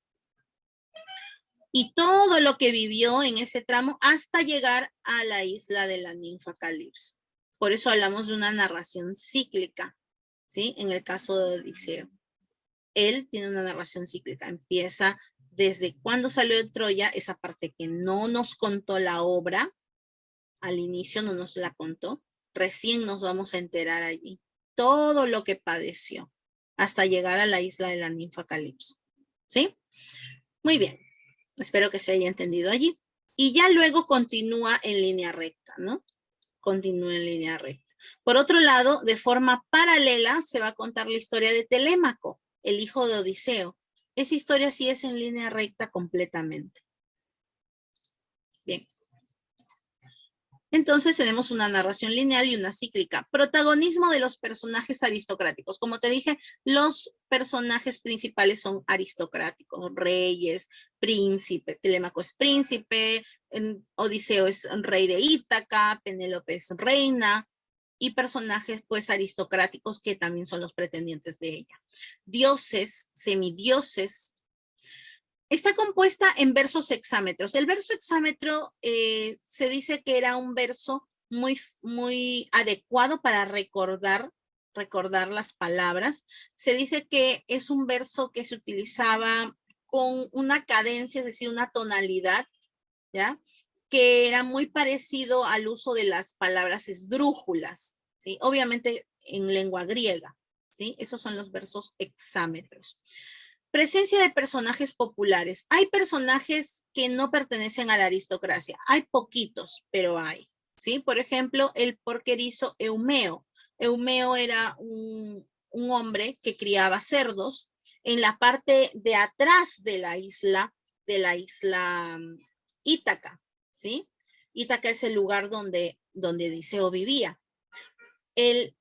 y todo lo que vivió en ese tramo hasta llegar a la isla de la ninfa Calipso. Por eso hablamos de una narración cíclica, ¿sí? En el caso de Odiseo. Él tiene una narración cíclica, empieza desde cuando salió de Troya, esa parte que no nos contó la obra, al inicio no nos la contó, recién nos vamos a enterar allí, todo lo que padeció, hasta llegar a la isla de la ninfa Calipso, ¿sí? Muy bien, espero que se haya entendido allí. Y ya luego continúa en línea recta, ¿no? Continúa en línea recta. Por otro lado, de forma paralela, se va a contar la historia de Telémaco, el hijo de Odiseo. Esa historia sí es en línea recta completamente. Bien. Entonces tenemos una narración lineal y una cíclica. Protagonismo de los personajes aristocráticos. Como te dije, los personajes principales son aristocráticos, reyes, príncipes. Telémaco es príncipe, Odiseo es rey de Ítaca, Penélope es reina, y personajes pues aristocráticos que también son los pretendientes de ella. Dioses, semidioses. Está compuesta en versos hexámetros. El verso hexámetro se dice que era un verso muy adecuado para recordar las palabras. Se dice que es un verso que se utilizaba con una cadencia, es decir, una tonalidad, ¿ya? Que era muy parecido al uso de las palabras esdrújulas, ¿sí? Obviamente en lengua griega, ¿sí? Esos son los versos hexámetros. Presencia de personajes populares. Hay personajes que no pertenecen a la aristocracia. Hay poquitos, pero hay, ¿sí? Por ejemplo, el porquerizo Eumeo. Eumeo era un hombre que criaba cerdos en la parte de atrás de la isla Ítaca, ¿sí? Ítaca es el lugar donde Odiseo vivía. Él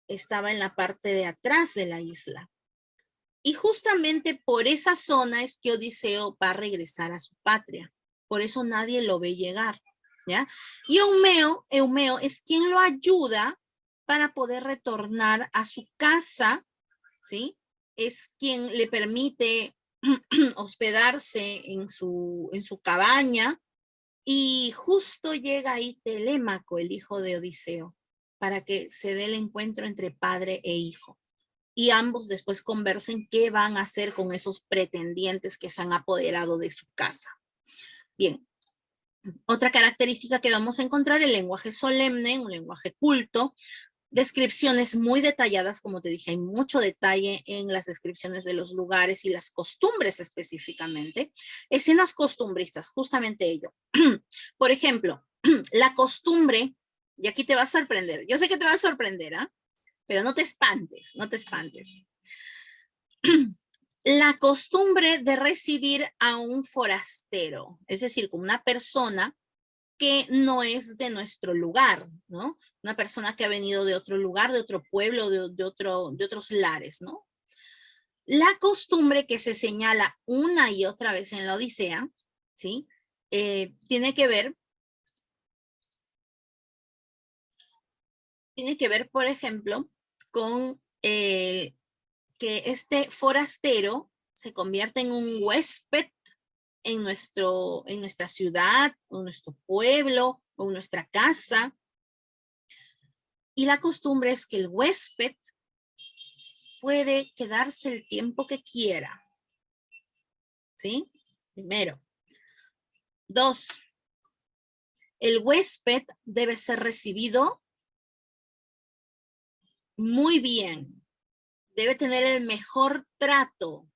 estaba en la parte de atrás de la isla. Y justamente por esa zona es que Odiseo va a regresar a su patria. Por eso nadie lo ve llegar, ¿ya? Y Eumeo es quien lo ayuda para poder retornar a su casa, ¿sí? Es quien le permite hospedarse en su cabaña, y justo llega ahí Telémaco, el hijo de Odiseo, para que se dé el encuentro entre padre e hijo. Y ambos después conversen qué van a hacer con esos pretendientes que se han apoderado de su casa. Bien, otra característica que vamos a encontrar, el lenguaje solemne, un lenguaje culto, descripciones muy detalladas, como te dije, hay mucho detalle en las descripciones de los lugares y las costumbres específicamente. Escenas costumbristas, justamente ello. Por ejemplo, la costumbre, y aquí te va a sorprender, yo sé que te va a sorprender, ¿ah? Pero no te espantes, no te espantes. La costumbre de recibir a un forastero, es decir, como una persona que no es de nuestro lugar, ¿no? Una persona que ha venido de otro lugar, de otro pueblo, de otros lares, ¿no? La costumbre que se señala una y otra vez en la Odisea, ¿sí? tiene que ver, por ejemplo, con que este forastero se convierte en un huésped en nuestra ciudad, o nuestro pueblo, o nuestra casa. Y la costumbre es que el huésped puede quedarse el tiempo que quiera. ¿Sí? Primero. 2. El huésped debe ser recibido muy bien. Debe tener el mejor trato.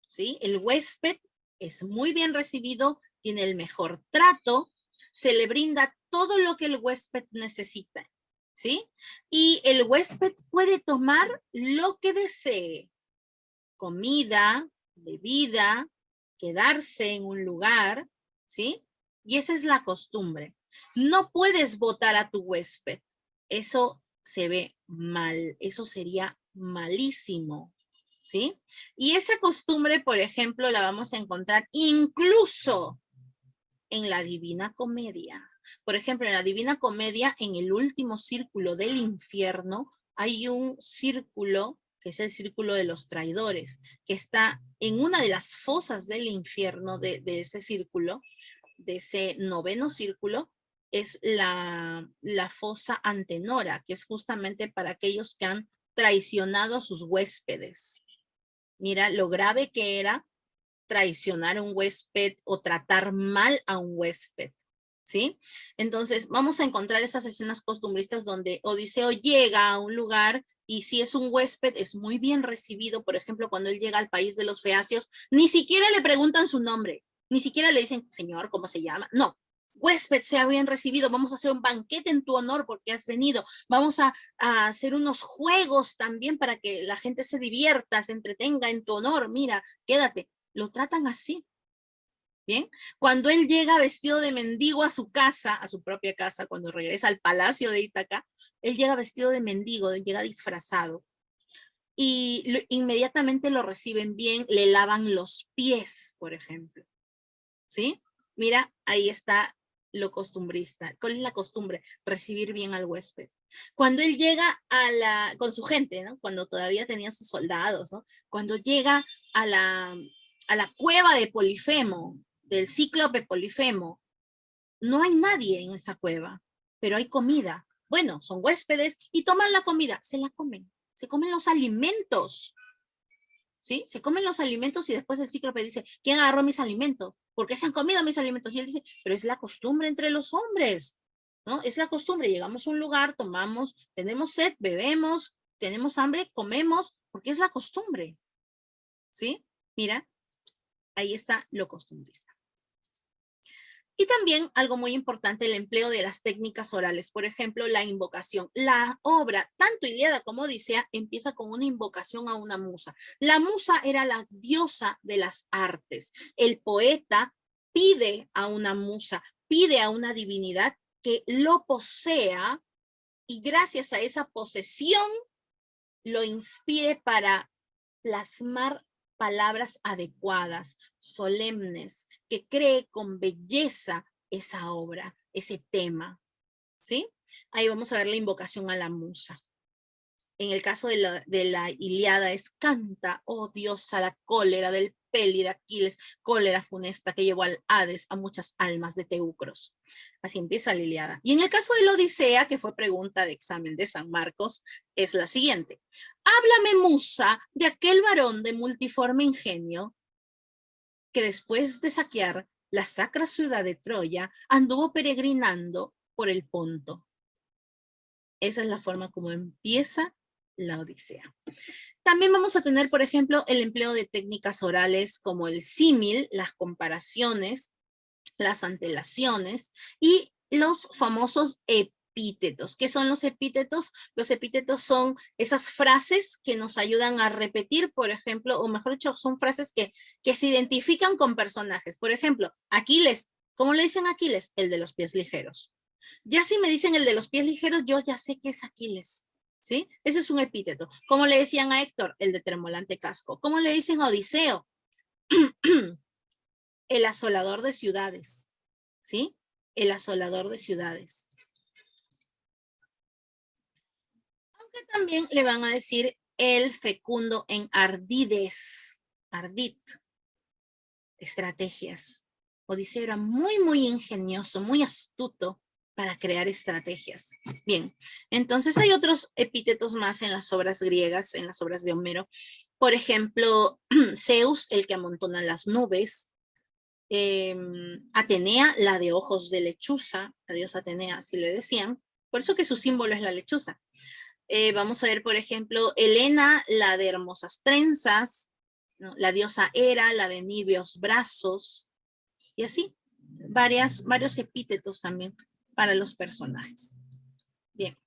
¿Sí? El huésped es muy bien recibido, tiene el mejor trato, se le brinda todo lo que el huésped necesita. ¿Sí? Y el huésped puede tomar lo que desee. Comida, bebida, quedarse en un lugar, ¿sí? Y esa es la costumbre. No puedes votar a tu huésped. Eso se ve mal. Eso sería malísimo, ¿sí? Y esa costumbre, por ejemplo, la vamos a encontrar incluso en la Divina Comedia. Por ejemplo, en la Divina Comedia, en el último círculo del infierno, hay un círculo que es el círculo de los traidores, que está en una de las fosas del infierno de ese círculo, de ese noveno círculo, es la fosa antenora, que es justamente para aquellos que han traicionado a sus huéspedes. Mira lo grave que era traicionar a un huésped o tratar mal a un huésped, ¿sí? Entonces, vamos a encontrar esas escenas costumbristas donde Odiseo llega a un lugar y si es un huésped es muy bien recibido. Por ejemplo, cuando él llega al país de los feacios, ni siquiera le preguntan su nombre, ni siquiera le dicen, señor, ¿cómo se llama? No. Huésped, sea bien recibido, vamos a hacer un banquete en tu honor porque has venido, vamos a hacer unos juegos también para que la gente se divierta, se entretenga en tu honor, mira, quédate. Lo tratan así, ¿bien? Cuando él llega vestido de mendigo a su casa, a su propia casa, cuando regresa al palacio de Ítaca, él llega vestido de mendigo, llega disfrazado, y inmediatamente lo reciben bien, le lavan los pies, por ejemplo, ¿sí? Mira, ahí está lo costumbrista. ¿Cuál es la costumbre? Recibir bien al huésped. Cuando él llega con su gente, ¿no? Cuando todavía tenía sus soldados, ¿no? Cuando llega a la cueva de Polifemo, del cíclope Polifemo, no hay nadie en esa cueva, pero hay comida. Bueno, son huéspedes y toman la comida, se la comen, se comen los alimentos. ¿Sí? Se comen los alimentos y después el cíclope dice, ¿quién agarró mis alimentos? ¿Por qué se han comido mis alimentos? Y él dice, pero es la costumbre entre los hombres, ¿no? Es la costumbre, llegamos a un lugar, tomamos, tenemos sed, bebemos, tenemos hambre, comemos, porque es la costumbre, ¿sí? Mira, ahí está lo costumbrista. Y también algo muy importante, el empleo de las técnicas orales. Por ejemplo, la invocación. La obra, tanto Ilíada como Odisea, empieza con una invocación a una musa. La musa era la diosa de las artes. El poeta pide a una musa, pide a una divinidad que lo posea y gracias a esa posesión lo inspire para plasmar palabras adecuadas, solemnes, que cree con belleza esa obra, ese tema, ¿sí? Ahí vamos a ver la invocación a la musa. En el caso de la Ilíada es canta, oh diosa, la cólera del Peli de Aquiles, cólera funesta que llevó al Hades a muchas almas de teucros. Así empieza la Ilíada. Y en el caso de la Odisea, que fue pregunta de examen de San Marcos, es la siguiente. Háblame, musa, de aquel varón de multiforme ingenio que después de saquear la sacra ciudad de Troya, anduvo peregrinando por el Ponto. Esa es la forma como empieza la Odisea. También vamos a tener, por ejemplo, el empleo de técnicas orales como el símil, las comparaciones, las antelaciones y los famosos epítetos. ¿Qué son los epítetos? Los epítetos son esas frases que nos ayudan a repetir, por ejemplo, o mejor dicho, son frases que se identifican con personajes. Por ejemplo, Aquiles. ¿Cómo le dicen a Aquiles? El de los pies ligeros. Ya si me dicen el de los pies ligeros, yo ya sé que es Aquiles, ¿sí? Ese es un epíteto. ¿Cómo le decían a Héctor? El de tremolante casco. ¿Cómo le dicen a Odiseo? El asolador de ciudades. ¿sí? El asolador de ciudades. Aunque también le van a decir el fecundo en ardides, ardid, estrategias. Odiseo era muy, muy ingenioso, muy astuto para crear estrategias. Bien, entonces hay otros epítetos más en las obras griegas, en las obras de Homero. Por ejemplo, Zeus, el que amontona las nubes. Atenea, la de ojos de lechuza, la diosa Atenea, así le decían. Por eso que su símbolo es la lechuza. Vamos a ver, por ejemplo, Helena, la de hermosas trenzas, ¿no? La diosa Hera, la de niveos brazos, y así, varios epítetos también para los personajes. Bien.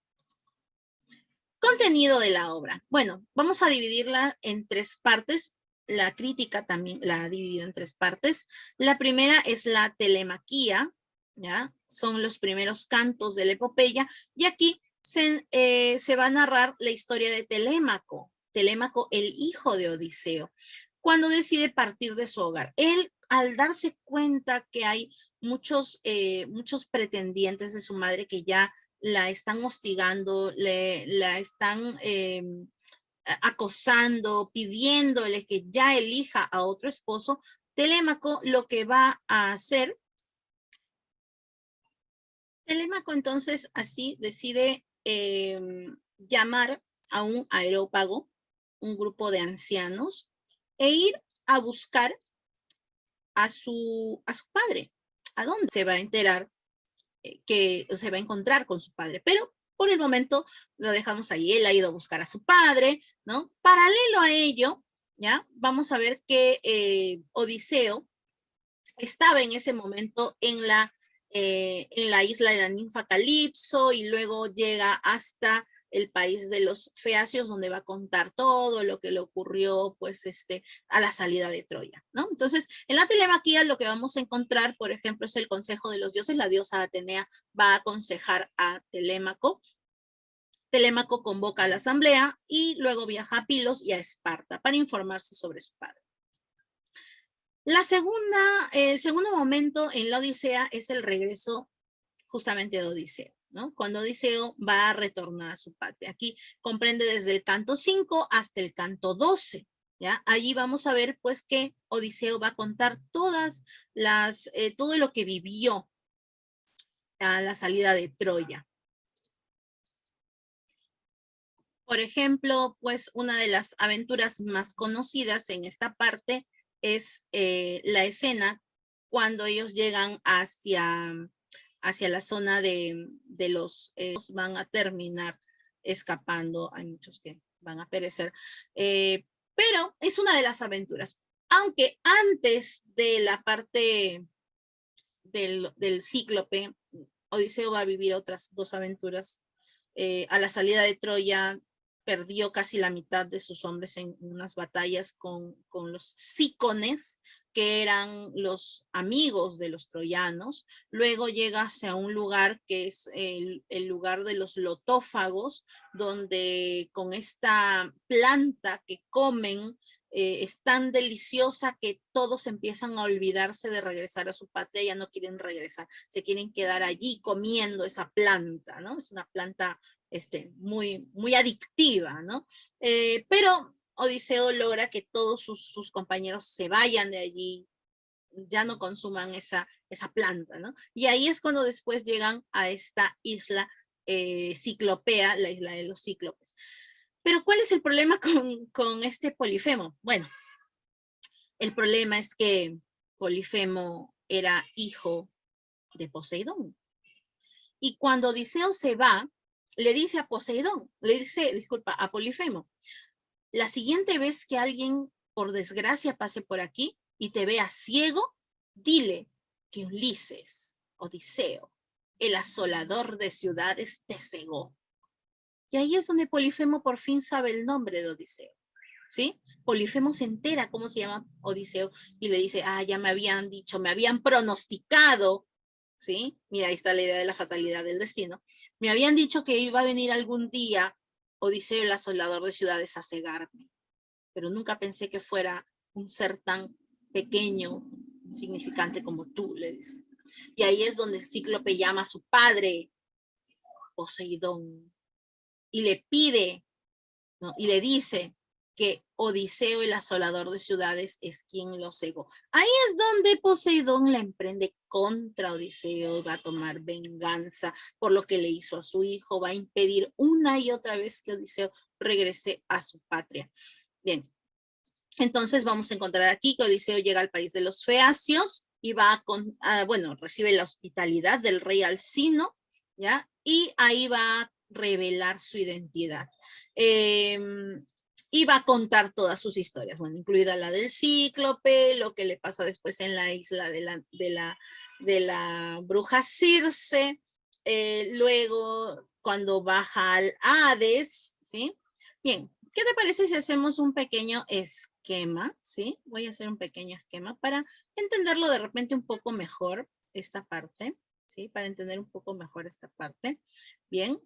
Contenido de la obra. Bueno, vamos a dividirla en 3 partes. La crítica también la ha dividido en 3 partes. La primera es la telemaquía, ¿ya? Son los primeros cantos de la epopeya, y aquí se va a narrar la historia de Telémaco. Telémaco, el hijo de Odiseo, cuando decide partir de su hogar. Él, al darse cuenta que hay muchos pretendientes de su madre que ya la están hostigando, la están acosando, pidiéndole que ya elija a otro esposo, Telémaco lo que va a hacer, Telémaco entonces así decide llamar a un areópago, un grupo de ancianos, e ir a buscar a su padre. ¿A dónde se va a enterar que se va a encontrar con su padre? Pero por el momento lo dejamos ahí. Él ha ido a buscar a su padre, ¿no? Paralelo a ello, ¿ya? Vamos a ver que Odiseo estaba en ese momento en la isla de la ninfa Calipso, y luego llega hasta el país de los feacios, donde va a contar todo lo que le ocurrió, pues, a la salida de Troya, ¿no? Entonces, en la telemaquía lo que vamos a encontrar, por ejemplo, es el consejo de los dioses. La diosa Atenea va a aconsejar a Telémaco. Telémaco convoca a la asamblea y luego viaja a Pilos y a Esparta para informarse sobre su padre. El segundo momento en la Odisea es el regreso justamente de Odiseo, ¿no? Cuando Odiseo va a retornar a su patria. Aquí comprende desde el canto 5 hasta el canto 12, ¿ya? Allí vamos a ver, pues, que Odiseo va a contar todo lo que vivió a la salida de Troya. Por ejemplo, pues, una de las aventuras más conocidas en esta parte es la escena cuando ellos llegan hacia la zona de los van a terminar escapando. Hay muchos que van a perecer, pero es una de las aventuras. Aunque antes de la parte del cíclope, Odiseo va a vivir otras 2 aventuras. A la salida de Troya perdió casi la mitad de sus hombres en unas batallas con los cícones, que eran los amigos de los troyanos. Luego llega hacia un lugar que es el lugar de los lotófagos, donde con esta planta que comen es tan deliciosa que todos empiezan a olvidarse de regresar a su patria. Ya no quieren regresar, se quieren quedar allí comiendo esa planta, ¿no? Es una planta muy, muy adictiva, ¿no? Pero Odiseo logra que todos sus compañeros se vayan de allí, ya no consuman esa planta, ¿no? Y ahí es cuando después llegan a esta isla ciclopea, la isla de los cíclopes. Pero ¿cuál es el problema con este Polifemo? Bueno, el problema es que Polifemo era hijo de Poseidón. Y cuando Odiseo se va, le dice a Poseidón, disculpa, a Polifemo, la siguiente vez que alguien, por desgracia, pase por aquí y te vea ciego, dile que Ulises, Odiseo, el asolador de ciudades, te cegó. Y ahí es donde Polifemo por fin sabe el nombre de Odiseo, ¿sí? Polifemo se entera cómo se llama Odiseo y le dice, ya me habían dicho, me habían pronosticado, ¿sí? Mira, ahí está la idea de la fatalidad del destino. Me habían dicho que iba a venir algún día Odiseo, el asolador de ciudades, a cegarme, pero nunca pensé que fuera un ser tan pequeño, insignificante como tú, le dice. Y ahí es donde Cíclope llama a su padre, Poseidón, y le pide, ¿no? Y le dice que Odiseo, el asolador de ciudades, es quien lo cegó. Ahí es donde Poseidón la emprende contra Odiseo, va a tomar venganza por lo que le hizo a su hijo, va a impedir una y otra vez que Odiseo regrese a su patria. Bien, entonces vamos a encontrar aquí que Odiseo llega al país de los feacios y va bueno, recibe la hospitalidad del rey Alcino, ¿ya? Y ahí va a revelar su identidad. Y va a contar todas sus historias, bueno, incluida la del Cíclope, lo que le pasa después en la isla de la bruja Circe, luego cuando baja al Hades, ¿sí? Bien, ¿qué te parece si hacemos un pequeño esquema? ¿Sí? Voy a hacer un pequeño esquema para entenderlo de repente un poco mejor, esta parte, ¿sí? Para entender un poco mejor esta parte. Bien,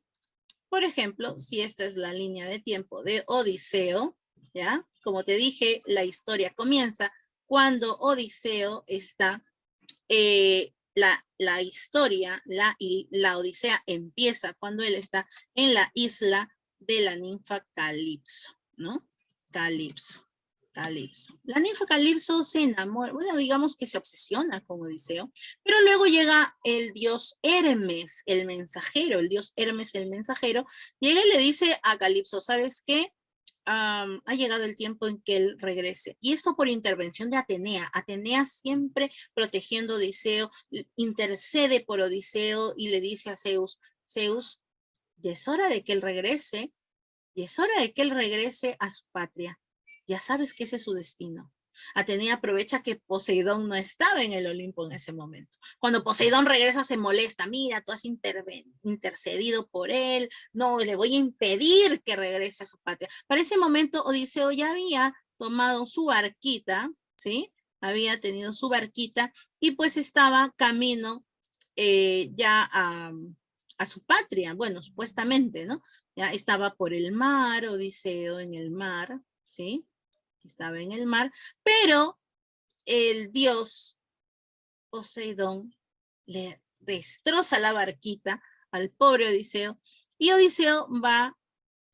por ejemplo, si esta es la línea de tiempo de Odiseo, ¿ya? Como te dije, la historia comienza cuando Odiseo está, la historia, la Odisea empieza cuando él está en la isla de la ninfa Calipso, ¿no? Calipso. La ninfa Calipso se enamora, bueno, digamos que se obsesiona con Odiseo, pero luego llega el dios Hermes, el mensajero, el dios Hermes, el mensajero, llega y le dice a Calipso, ¿sabes qué? Ha llegado el tiempo en que él regrese. Y esto por intervención de Atenea. Atenea siempre protegiendo a Odiseo, intercede por Odiseo y le dice a Zeus, Zeus, ya es hora de que él regrese, y es hora de que él regrese a su patria. Ya sabes que ese es su destino. Atenea aprovecha que Poseidón no estaba en el Olimpo en ese momento. Cuando Poseidón regresa se molesta, mira, tú has intercedido por él, no, le voy a impedir que regrese a su patria. Para ese momento Odiseo ya había tomado su barquita, ¿sí? Había tenido su barquita y pues estaba camino ya a su patria, bueno, supuestamente, ¿no? Ya estaba por el mar, Odiseo en el mar, ¿sí? Estaba en el mar, pero el dios Poseidón le destroza la barquita al pobre Odiseo y Odiseo va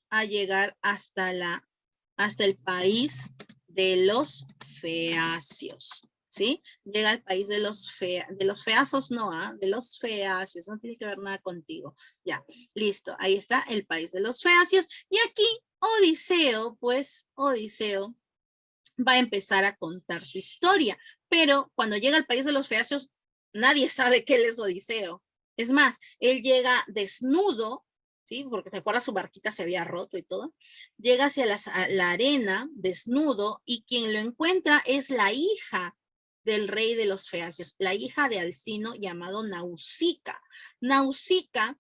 a llegar hasta el país de los feacios, ¿sí? Llega al país de los feazos, no, de los feacios, no tiene que ver nada contigo. Ya, listo, ahí está el país de los feacios y aquí Odiseo, pues, Odiseo va a empezar a contar su historia. Pero cuando llega al país de los feacios, nadie sabe que él es Odiseo. Es más, él llega desnudo, ¿sí? Porque te acuerdas, su barquita se había roto y todo. Llega hacia la arena desnudo y quien lo encuentra es la hija del rey de los feacios, la hija de Alcino llamado Nausica. Nausica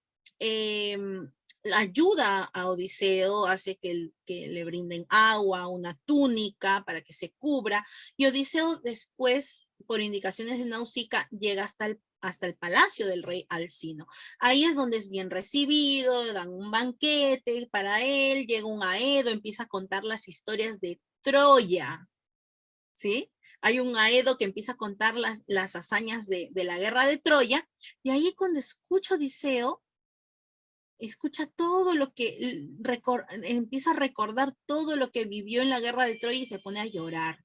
ayuda a Odiseo, hace que le brinden agua, una túnica para que se cubra, y Odiseo después, por indicaciones de Nausica, llega hasta el palacio del rey Alcino. Ahí es donde es bien recibido, dan un banquete para él, llega un Aedo, empieza a contar las historias de Troya, ¿sí? Hay un Aedo que empieza a contar las hazañas de la guerra de Troya, y ahí cuando escucho Odiseo, escucha todo lo que, empieza a recordar todo lo que vivió en la guerra de Troya y se pone a llorar.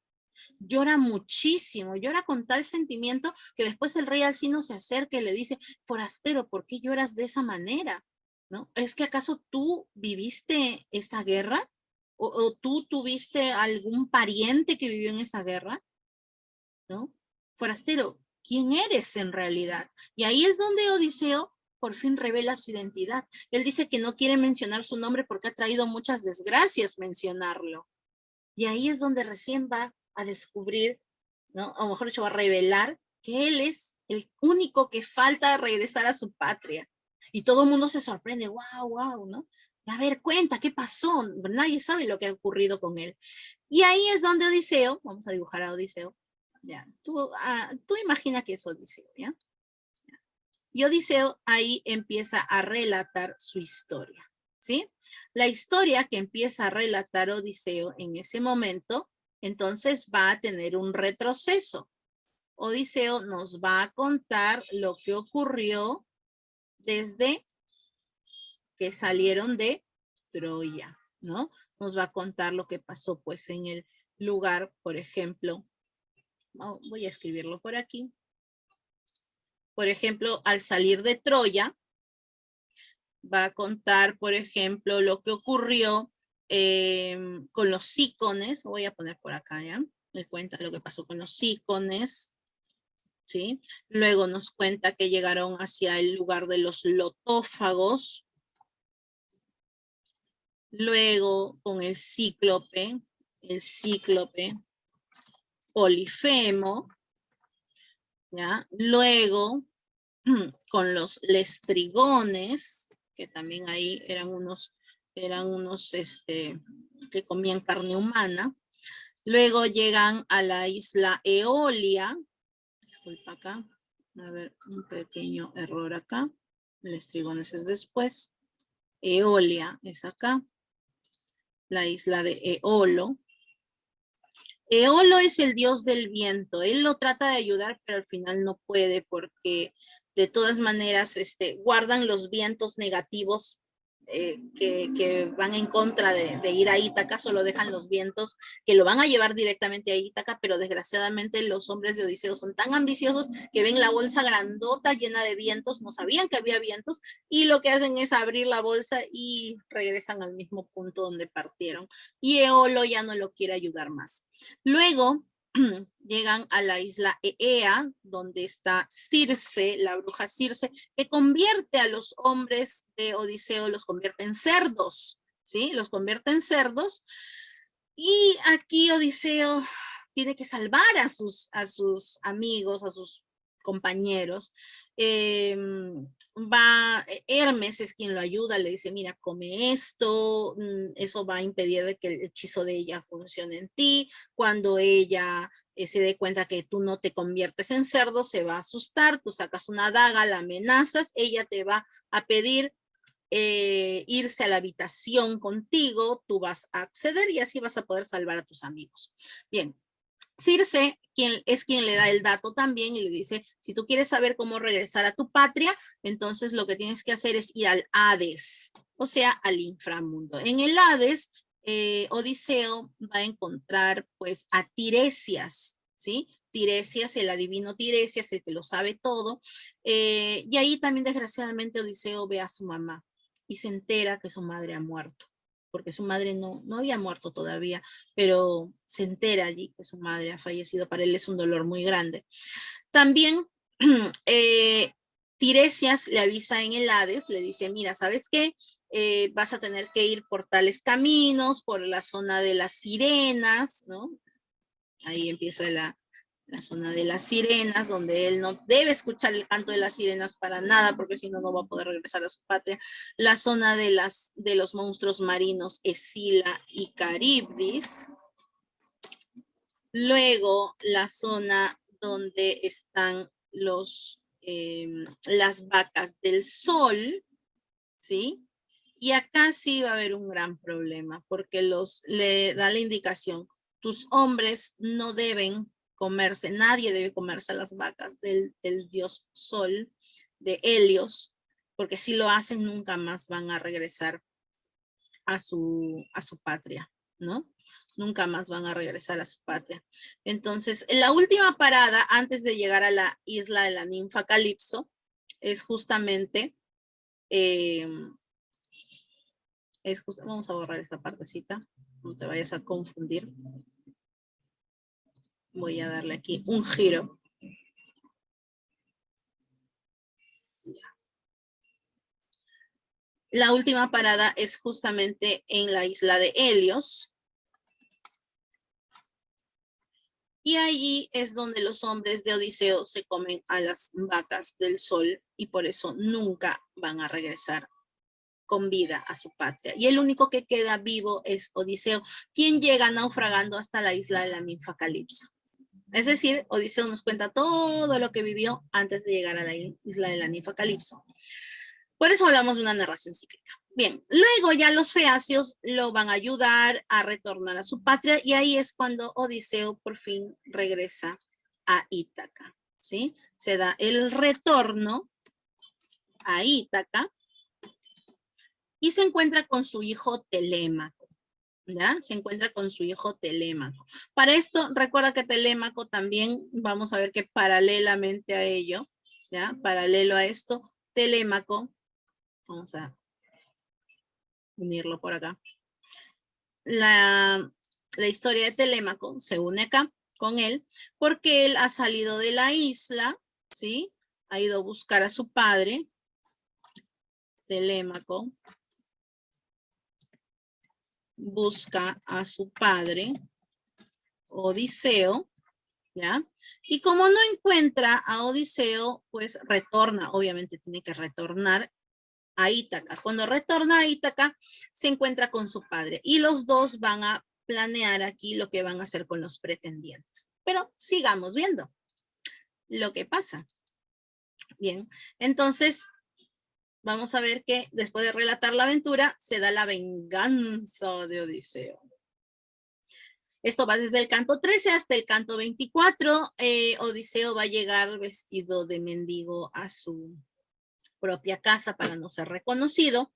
Llora muchísimo, llora con tal sentimiento que después el rey Alcino se acerca y le dice, forastero, ¿por qué lloras de esa manera? ¿No? ¿Es que acaso tú viviste esa guerra? ¿O tú tuviste algún pariente que vivió en esa guerra? ¿No? Forastero, ¿quién eres en realidad? Y ahí es donde Odiseo por fin revela su identidad. Él dice que no quiere mencionar su nombre porque ha traído muchas desgracias mencionarlo. Y ahí es donde recién va a descubrir, ¿no? O mejor dicho, va a revelar que él es el único que falta regresar a su patria. Y todo el mundo se sorprende, wow, wow, ¿no? A ver, cuenta, ¿qué pasó? Nadie sabe lo que ha ocurrido con él. Y ahí es donde Odiseo, vamos a dibujar a Odiseo, ya, tú imagina que es Odiseo, ¿ya? Y Odiseo ahí empieza a relatar su historia, ¿sí? La historia que empieza a relatar Odiseo en ese momento, entonces va a tener un retroceso. Odiseo nos va a contar lo que ocurrió desde que salieron de Troya, ¿no? Nos va a contar lo que pasó pues en el lugar, por ejemplo, voy a escribirlo por aquí. Por ejemplo, al salir de Troya, va a contar, por ejemplo, lo que ocurrió con los sícones. Voy a poner por acá, ¿ya? Me cuenta lo que pasó con los sícones, ¿sí? Luego nos cuenta que llegaron hacia el lugar de los lotófagos. Luego con el cíclope Polifemo, ¿ya? Luego con los lestrigones, que también ahí eran unos que comían carne humana. Luego llegan a la isla Eolia. Disculpa acá. A ver, un pequeño error acá. Lestrigones es después. Eolia es acá. La isla de Eolo. Eolo es el dios del viento. Él lo trata de ayudar, pero al final no puede porque de todas maneras guardan los vientos negativos que van en contra de ir a Ítaca, solo dejan los vientos que lo van a llevar directamente a Ítaca, pero desgraciadamente los hombres de Odiseo son tan ambiciosos que ven la bolsa grandota llena de vientos, no sabían que había vientos, y lo que hacen es abrir la bolsa y regresan al mismo punto donde partieron. Y Eolo ya no lo quiere ayudar más. Luego llegan a la isla Eea, donde está Circe, la bruja Circe, que convierte a los hombres de Odiseo, los convierte en cerdos, ¿sí? Los convierte en cerdos. Y aquí Odiseo tiene que salvar a sus amigos, a sus compañeros. Hermes es quien lo ayuda, le dice, mira, come esto, eso va a impedir de que el hechizo de ella funcione en ti. Cuando ella se dé cuenta que tú no te conviertes en cerdo, se va a asustar, tú sacas una daga, la amenazas, ella te va a pedir irse a la habitación contigo, tú vas a acceder y así vas a poder salvar a tus amigos. Bien, Circe quien le da el dato también y le dice, si tú quieres saber cómo regresar a tu patria, entonces lo que tienes que hacer es ir al Hades, o sea, al inframundo. En el Hades, Odiseo va a encontrar pues a Tiresias, ¿sí? Tiresias, el adivino Tiresias, el que lo sabe todo, y ahí también desgraciadamente Odiseo ve a su mamá y se entera que su madre ha muerto, porque su madre no había muerto todavía, pero se entera allí que su madre ha fallecido. Para él es un dolor muy grande. También Tiresias le avisa en el Hades, le dice, mira, ¿sabes qué? Vas a tener que ir por tales caminos, por la zona de las sirenas, ¿no? Ahí empieza la zona de las sirenas, donde él no debe escuchar el canto de las sirenas para nada, porque si no, no va a poder regresar a su patria. La zona de los monstruos marinos, Escila y Caribdis. Luego, la zona donde están las vacas del sol, ¿sí? Y acá sí va a haber un gran problema, porque le da la indicación, tus hombres no deben comerse, nadie debe comerse a las vacas del dios Sol, de Helios, porque si lo hacen nunca más van a regresar a su patria, ¿no? Nunca más van a regresar a su patria. Entonces, la última parada antes de llegar a la isla de la ninfa Calipso es justamente, vamos a borrar esta partecita, no te vayas a confundir. Voy a darle aquí un giro. La última parada es justamente en la isla de Helios. Y allí es donde los hombres de Odiseo se comen a las vacas del sol y por eso nunca van a regresar con vida a su patria. Y el único que queda vivo es Odiseo, quien llega naufragando hasta la isla de la ninfa Calipso. Es decir, Odiseo nos cuenta todo lo que vivió antes de llegar a la isla de la ninfa Calipso. Por eso hablamos de una narración cíclica. Bien, luego ya los feacios lo van a ayudar a retornar a su patria y ahí es cuando Odiseo por fin regresa a Ítaca, ¿sí? Se da el retorno a Ítaca y se encuentra con su hijo Telémaco, ¿ya? Se encuentra con su hijo Telémaco. Para esto, recuerda que Telémaco también, vamos a ver que paralelamente a ello, ¿ya? Paralelo a esto, Telémaco, vamos a unirlo por acá. La historia de Telémaco se une acá con él porque él ha salido de la isla, ¿sí? Ha ido a buscar a su padre, Telémaco, busca a su padre, Odiseo, ¿ya? Y como no encuentra a Odiseo, pues retorna, obviamente tiene que retornar a Ítaca. Cuando retorna a Ítaca, se encuentra con su padre y los dos van a planear aquí lo que van a hacer con los pretendientes. Pero sigamos viendo lo que pasa. Bien, entonces vamos a ver que después de relatar la aventura, se da la venganza de Odiseo. Esto va desde el canto 13 hasta el canto 24. Odiseo va a llegar vestido de mendigo a su propia casa para no ser reconocido.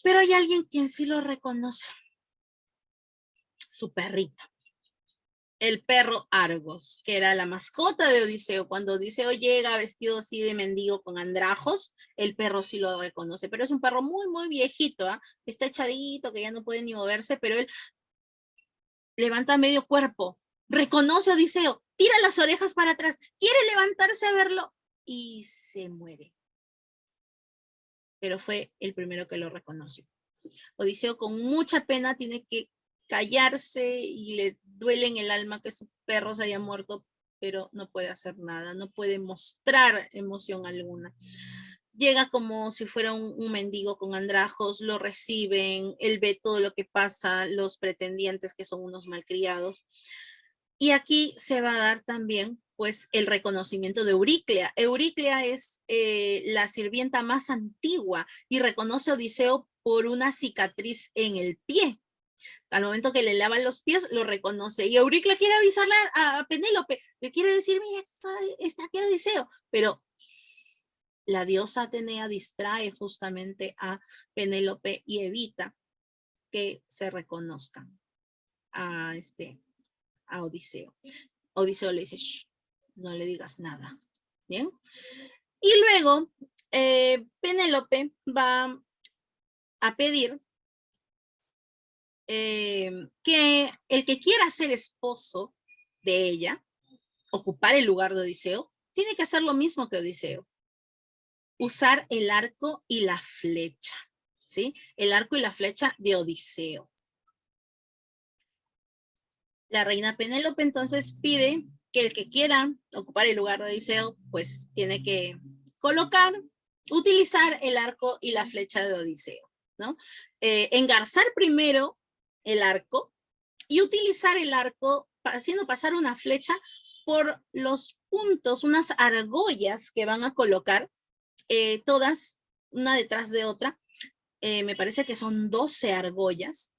Pero hay alguien quien sí lo reconoce. Su perrito. El perro Argos, que era la mascota de Odiseo. Cuando Odiseo llega vestido así de mendigo con andrajos, el perro sí lo reconoce. Pero es un perro muy, muy viejito. ¿Eh? Está echadito, que ya no puede ni moverse, pero él levanta medio cuerpo. Reconoce a Odiseo. Tira las orejas para atrás. Quiere levantarse a verlo y se muere. Pero fue el primero que lo reconoció. Odiseo con mucha pena tiene que callarse y le duele en el alma que su perro se haya muerto, pero no puede hacer nada, no puede mostrar emoción alguna. Llega como si fuera un mendigo con andrajos, lo reciben, él ve todo lo que pasa, los pretendientes que son unos malcriados. Y aquí se va a dar también pues el reconocimiento de Euriclea. Euriclea es la sirvienta más antigua y reconoce a Odiseo por una cicatriz en el pie. Al momento que le lavan los pies, lo reconoce. Y Euriclea quiere avisarle a Penélope. Le quiere decir, mira, está aquí Odiseo. Pero la diosa Atenea distrae justamente a Penélope y evita que se reconozcan a Odiseo. Odiseo le dice, shh, no le digas nada. ¿Bien? Y luego, Penélope va a pedir que el que quiera ser esposo de ella, ocupar el lugar de Odiseo, tiene que hacer lo mismo que Odiseo. Usar el arco y la flecha, ¿sí? El arco y la flecha de Odiseo. La reina Penélope entonces pide que el que quiera ocupar el lugar de Odiseo, pues tiene que utilizar el arco y la flecha de Odiseo, ¿no? Engarzar primero el arco y utilizar el arco haciendo pasar una flecha por los puntos, unas argollas que van a colocar, todas una detrás de otra. Me parece que son 12 argollas.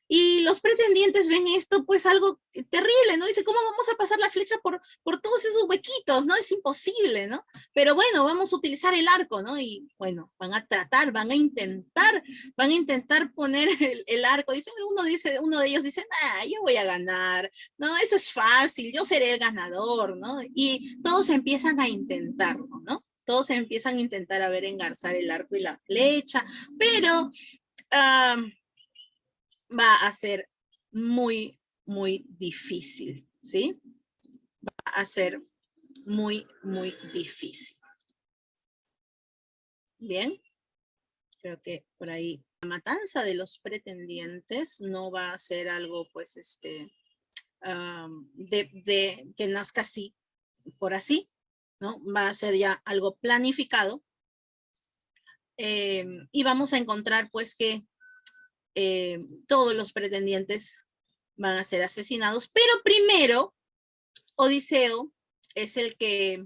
Y los pretendientes ven esto pues algo terrible, ¿no? Dice, ¿cómo vamos a pasar la flecha por todos esos huequitos, ¿no? Es imposible, ¿no? Pero bueno, vamos a utilizar el arco, ¿no? Y bueno, van a intentar poner el arco. Uno de ellos dice, yo voy a ganar, ¿no? Eso es fácil, yo seré el ganador, ¿no? Y todos empiezan a intentarlo, ¿no? Todos empiezan a intentar a ver engarzar el arco y la flecha, pero va a ser muy, muy difícil, ¿sí? Va a ser muy, muy difícil. Bien, creo que por ahí la matanza de los pretendientes no va a ser algo, pues, que nazca así, por así, ¿no? Va a ser ya algo planificado. Y vamos a encontrar, pues, que todos los pretendientes van a ser asesinados, pero primero Odiseo es el que,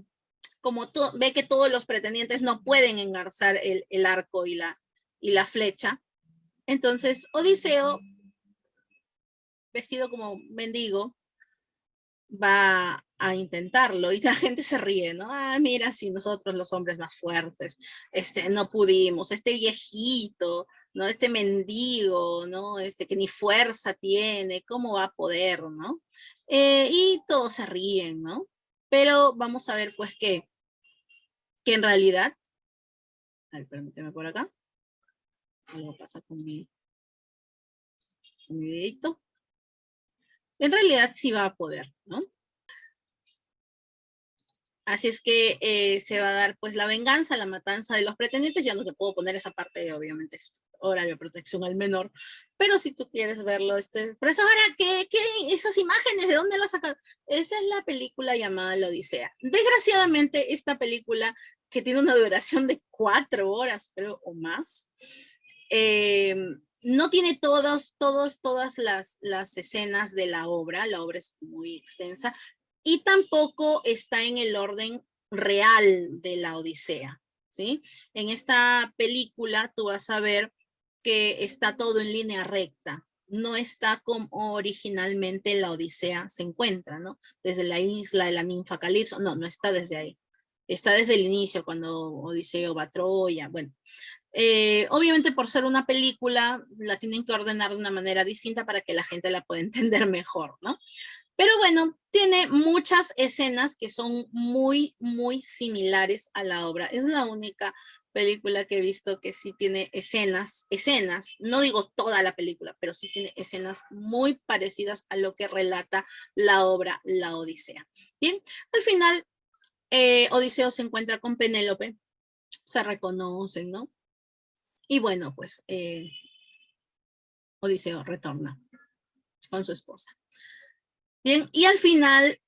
como ve que todos los pretendientes no pueden engarzar el arco y la flecha, entonces Odiseo, vestido como mendigo, va a intentarlo y la gente se ríe, ¿no? Ah, mira, si nosotros los hombres más fuertes, no pudimos, este viejito, ¿no? Este mendigo, ¿no? Que ni fuerza tiene, ¿cómo va a poder, ¿no? Y todos se ríen, ¿no? Pero vamos a ver, pues, que en realidad, a ver, permíteme por acá, algo pasa con mi videito. En realidad sí va a poder, ¿no? Así es que se va a dar pues la venganza, la matanza de los pretendientes. Ya no te puedo poner esa parte, obviamente, es horario de protección al menor. Pero si tú quieres verlo, profesora, ¿qué esas imágenes? ¿De dónde las sacan? Esa es la película llamada La Odisea. Desgraciadamente, esta película, que tiene una duración de 4 horas, creo, o más, no tiene todas las escenas de la obra es muy extensa, y tampoco está en el orden real de la Odisea, ¿sí? En esta película tú vas a ver que está todo en línea recta, no está como originalmente la Odisea se encuentra, ¿no? Desde la isla de la ninfa Calipso, no está desde ahí, está desde el inicio, cuando Odiseo va a Troya, bueno. Obviamente por ser una película, la tienen que ordenar de una manera distinta para que la gente la pueda entender mejor, ¿no? Pero bueno, tiene muchas escenas que son muy, muy similares a la obra. Es la única película que he visto que sí tiene escenas, no digo toda la película, pero sí tiene escenas muy parecidas a lo que relata la obra La Odisea. Bien, al final Odiseo se encuentra con Penélope, se reconocen, ¿no? Y bueno, pues Odiseo retorna con su esposa. Bien, y al final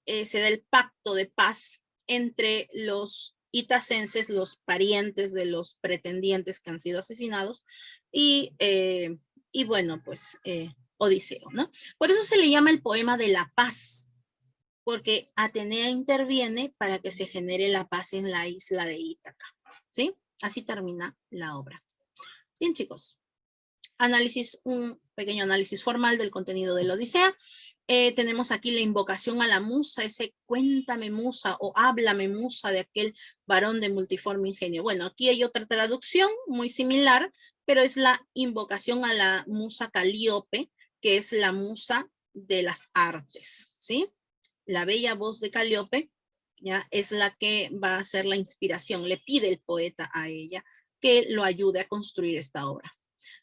se da el pacto de paz entre los itacenses, los parientes de los pretendientes que han sido asesinados, y bueno, pues Odiseo, ¿no? Por eso se le llama el poema de la paz, porque Atenea interviene para que se genere la paz en la isla de Ítaca, ¿sí? Así termina la obra. Bien, chicos. Un pequeño análisis formal del contenido de la Odisea. Tenemos aquí la invocación a la musa, ese cuéntame musa o háblame musa de aquel varón de multiforme ingenio. Bueno, aquí hay otra traducción muy similar, pero es la invocación a la musa Calíope, que es la musa de las artes, ¿sí? La bella voz de Calíope, ¿ya? Es la que va a ser la inspiración. Le pide el poeta a ella que lo ayude a construir esta obra.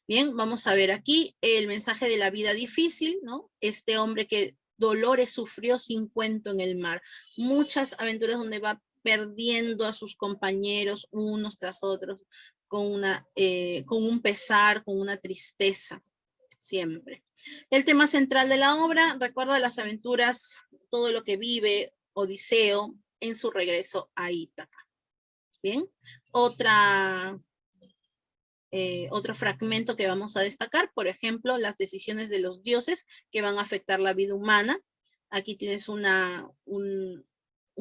Bien, vamos a ver aquí el mensaje de la vida difícil, ¿no? Este hombre que dolores sufrió sin cuento en el mar. Muchas aventuras donde va perdiendo a sus compañeros unos tras otros con un pesar, con una tristeza, siempre. El tema central de la obra recuerda las aventuras, todo lo que vive Odiseo en su regreso a Ítaca. Bien, otro fragmento que vamos a destacar, por ejemplo, las decisiones de los dioses que van a afectar la vida humana. Aquí tienes un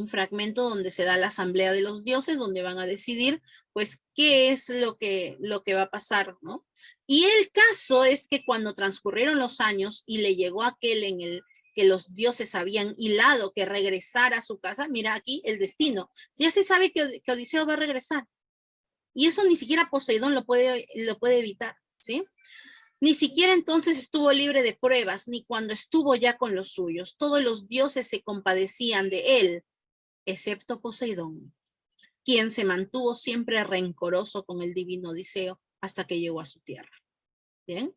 fragmento donde se da la asamblea de los dioses, donde van a decidir, pues, qué es lo que va a pasar, ¿no? Y el caso es que cuando transcurrieron los años y le llegó aquel en el que los dioses habían hilado que regresara a su casa, mira aquí el destino. Ya se sabe que Odiseo va a regresar. Y eso ni siquiera Poseidón lo puede evitar, ¿sí? Ni siquiera entonces estuvo libre de pruebas, ni cuando estuvo ya con los suyos. Todos los dioses se compadecían de él, excepto Poseidón, quien se mantuvo siempre rencoroso con el divino Odiseo hasta que llegó a su tierra. ¿Bien?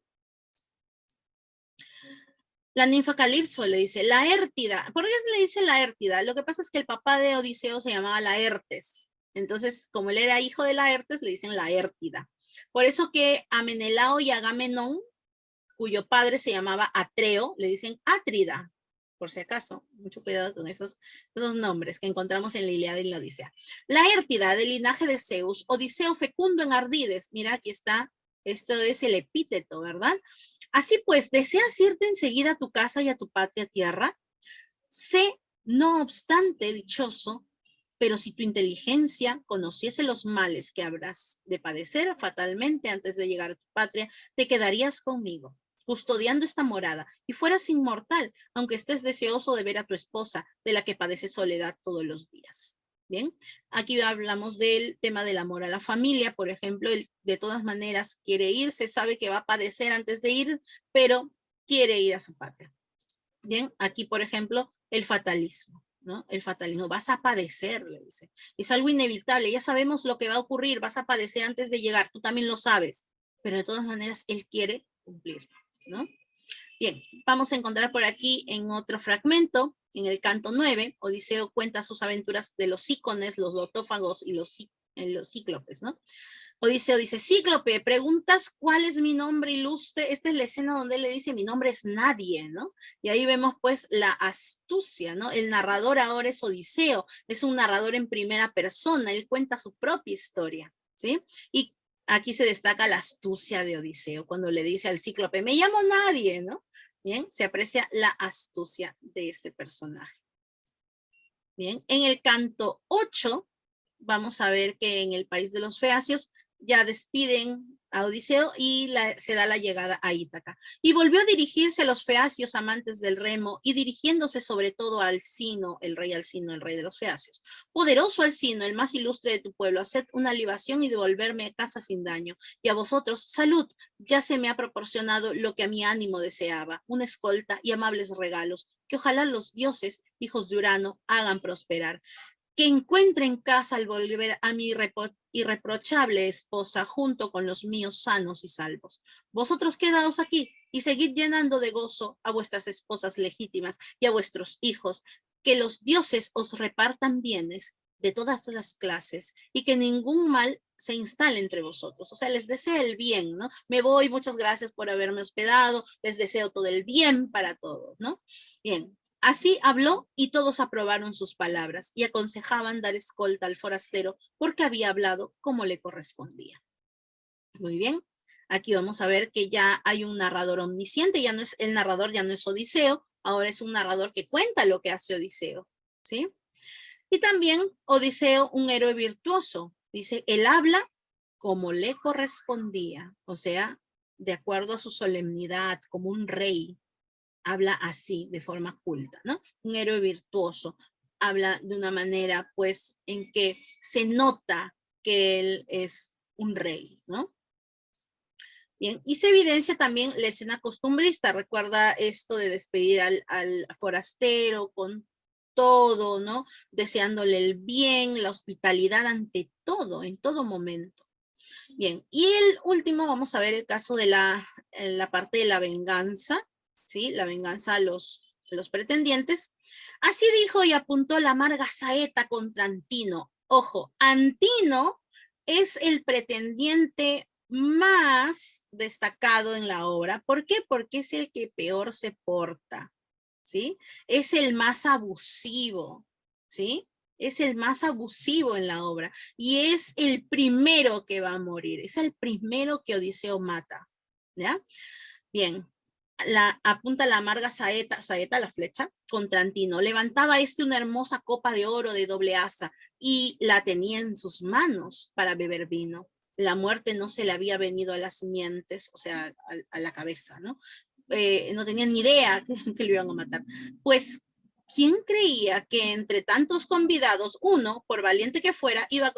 La ninfa Calipso le dice, Laértida. ¿Por qué le dice Laértida? Lo que pasa es que el papá de Odiseo se llamaba Laertes. Entonces, como él era hijo de Laertes, le dicen Laértida. Por eso que a Menelao y Agamenón, cuyo padre se llamaba Atreo, le dicen Átrida, por si acaso. Mucho cuidado con esos nombres que encontramos en la Ilíada y la Odisea. Laértida, del linaje de Zeus, Odiseo fecundo en ardides. Mira, aquí está, esto es el epíteto, ¿verdad? Así pues, ¿deseas irte enseguida a tu casa y a tu patria tierra? Sé, no obstante, dichoso, pero si tu inteligencia conociese los males que habrás de padecer fatalmente antes de llegar a tu patria, te quedarías conmigo. custodiando esta morada, y fueras inmortal, aunque estés deseoso de ver a tu esposa, de la que padece soledad todos los días. Bien, aquí hablamos del tema del amor a la familia, por ejemplo, él de todas maneras quiere irse, sabe que va a padecer antes de ir, pero quiere ir a su patria. Bien, aquí por ejemplo, el fatalismo, ¿no? El fatalismo, vas a padecer, le dice. Es algo inevitable, ya sabemos lo que va a ocurrir, vas a padecer antes de llegar, tú también lo sabes, pero de todas maneras él quiere cumplir, ¿no? Bien, vamos a encontrar por aquí en otro fragmento, en el canto 9, Odiseo cuenta sus aventuras de los cícones, los lotófagos y los cíclopes, ¿no? Odiseo dice, Cíclope, preguntas cuál es mi nombre ilustre. Esta es la escena donde él le dice, mi nombre es nadie, ¿no? Y ahí vemos pues la astucia, ¿no? El narrador ahora es Odiseo, es un narrador en primera persona, él cuenta su propia historia, ¿sí? Y aquí se destaca la astucia de Odiseo, cuando le dice al Cíclope, me llamo nadie, ¿no? Bien, se aprecia la astucia de este personaje. Bien, en el canto 8, vamos a ver que en el país de los feacios ya despiden a Odiseo y se da la llegada a Ítaca. Y volvió a dirigirse a los feacios amantes del remo y dirigiéndose sobre todo a Alcino, el rey de los feacios. Poderoso Alcino, el más ilustre de tu pueblo, haced una libación y devolverme a casa sin daño. Y a vosotros, salud, ya se me ha proporcionado lo que a mi ánimo deseaba, una escolta y amables regalos, que ojalá los dioses, hijos de Urano, hagan prosperar. Que encuentre en casa al volver a mi irreprochable esposa junto con los míos sanos y salvos. Vosotros quedaos aquí y seguid llenando de gozo a vuestras esposas legítimas y a vuestros hijos, que los dioses os repartan bienes de todas las clases y que ningún mal se instale entre vosotros. O sea, les desea el bien, ¿no? Me voy, muchas gracias por haberme hospedado, les deseo todo el bien para todos, ¿no? Bien. Así habló y todos aprobaron sus palabras y aconsejaban dar escolta al forastero porque había hablado como le correspondía. Muy bien, aquí vamos a ver que ya hay un narrador omnisciente, ya no es el narrador, ya no es Odiseo, ahora es un narrador que cuenta lo que hace Odiseo, ¿sí? Y también Odiseo, un héroe virtuoso, dice, él habla como le correspondía, o sea, de acuerdo a su solemnidad, como un rey. Habla así, de forma culta, ¿no? Un héroe virtuoso, habla de una manera, pues, en que se nota que él es un rey, ¿no? Bien, y se evidencia también la escena costumbrista, recuerda esto de despedir al forastero con todo, ¿no? Deseándole el bien, la hospitalidad ante todo, en todo momento. Bien, y el último, vamos a ver el caso de la parte de la venganza, ¿sí? La venganza a los pretendientes. Así dijo y apuntó la amarga saeta contra Antino. Ojo, Antino es el pretendiente más destacado en la obra. ¿Por qué? Porque es el que peor se porta, ¿sí? Es el más abusivo, ¿sí? Es el más abusivo en la obra y es el primero que va a morir, es el primero que Odiseo mata, ¿ya? Bien, apunta la amarga saeta, la flecha, contra Antino. Levantaba una hermosa copa de oro de doble asa y la tenía en sus manos para beber vino. La muerte no se le había venido a las simientes, o sea, a la cabeza, ¿no? No tenían ni idea que lo iban a matar. Pues, ¿quién creía que entre tantos convidados, uno, por valiente que fuera, iba a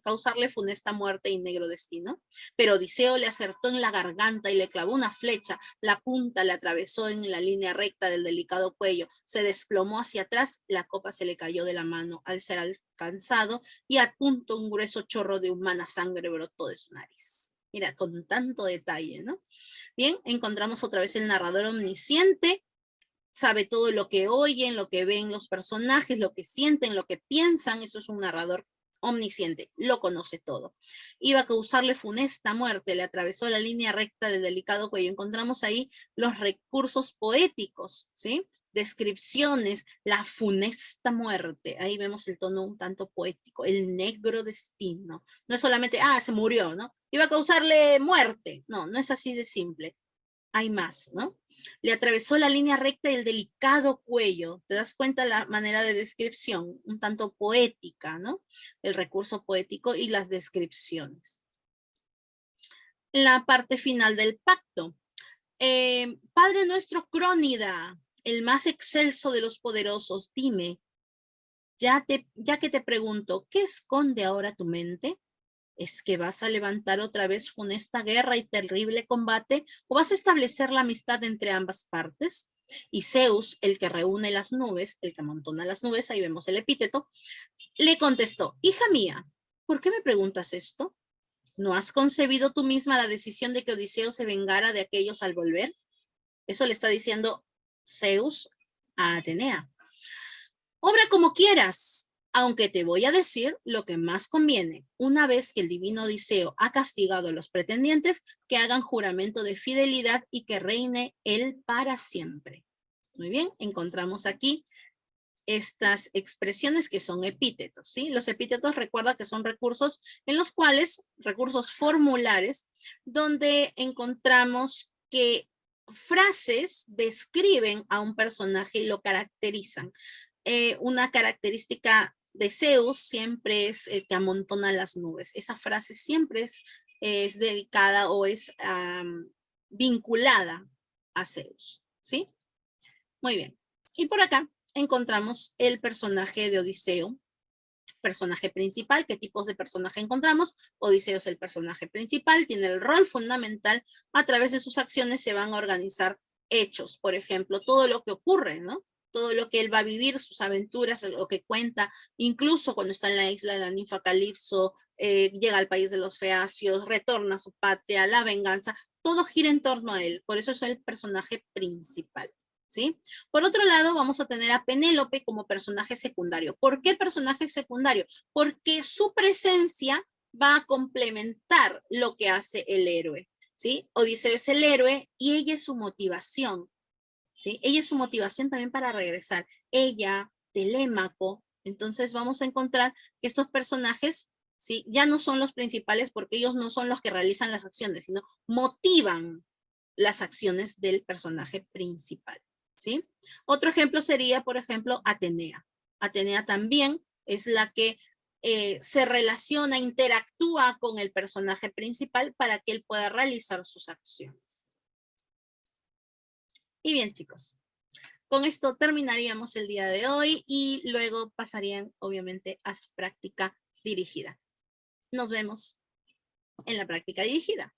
causarle funesta muerte y negro destino? Pero Odiseo le acertó en la garganta y le clavó una flecha, la punta le atravesó en la línea recta del delicado cuello, se desplomó hacia atrás, la copa se le cayó de la mano al ser alcanzado y a punto un grueso chorro de humana sangre brotó de su nariz. Mira, con tanto detalle, ¿no? Bien, encontramos otra vez el narrador omnisciente, sabe todo lo que oyen, lo que ven los personajes, lo que sienten, lo que piensan. Eso es un narrador omnisciente, lo conoce todo. Iba a causarle funesta muerte, le atravesó la línea recta del delicado cuello. Encontramos ahí los recursos poéticos, ¿sí? Descripciones, la funesta muerte. Ahí vemos el tono un tanto poético, el negro destino. No es solamente, se murió, ¿no? Iba a causarle muerte. No, no es así de simple. Hay más, ¿no? Le atravesó la línea recta y el delicado cuello. ¿Te das cuenta la manera de descripción? Un tanto poética, ¿no? El recurso poético y las descripciones. La parte final del pacto. Padre nuestro Crónida, el más excelso de los poderosos, dime, ya que te pregunto, ¿qué esconde ahora tu mente? ¿Es que vas a levantar otra vez funesta guerra y terrible combate? ¿O vas a establecer la amistad entre ambas partes? Y Zeus, el que reúne las nubes, el que amontona las nubes, ahí vemos el epíteto, le contestó, hija mía, ¿por qué me preguntas esto? ¿No has concebido tú misma la decisión de que Odiseo se vengara de aquellos al volver? Eso le está diciendo Zeus a Atenea. Obra como quieras, aunque te voy a decir lo que más conviene. Una vez que el divino Odiseo ha castigado a los pretendientes, que hagan juramento de fidelidad y que reine él para siempre. Muy bien, encontramos aquí estas expresiones que son epítetos, ¿sí? Los epítetos, recuerda que son recursos en los cuales, recursos formulares, donde encontramos que frases describen a un personaje y lo caracterizan. Una característica de Zeus siempre es el que amontona las nubes. Esa frase siempre es dedicada o es vinculada a Zeus, ¿sí? Muy bien. Y por acá encontramos el personaje de Odiseo, personaje principal. ¿Qué tipos de personaje encontramos? Odiseo es el personaje principal, tiene el rol fundamental. A través de sus acciones se van a organizar hechos, por ejemplo, todo lo que ocurre, ¿no? Todo lo que él va a vivir, sus aventuras, lo que cuenta, incluso cuando está en la isla de la ninfa Calipso, llega al país de los feacios, retorna a su patria, la venganza, todo gira en torno a él, por eso es el personaje principal, ¿sí? Por otro lado, vamos a tener a Penélope como personaje secundario. ¿Por qué personaje secundario? Porque su presencia va a complementar lo que hace el héroe, ¿sí? Odiseo es el héroe y ella es su motivación, ¿sí? Ella es su motivación también para regresar. Ella, Telémaco. Entonces vamos a encontrar que estos personajes, ¿sí? Ya no son los principales porque ellos no son los que realizan las acciones, sino motivan las acciones del personaje principal, ¿sí? Otro ejemplo sería, por ejemplo, Atenea. Atenea también es la que se relaciona, interactúa con el personaje principal para que él pueda realizar sus acciones. Y bien, chicos, con esto terminaríamos el día de hoy y luego pasarían, obviamente, a su práctica dirigida. Nos vemos en la práctica dirigida.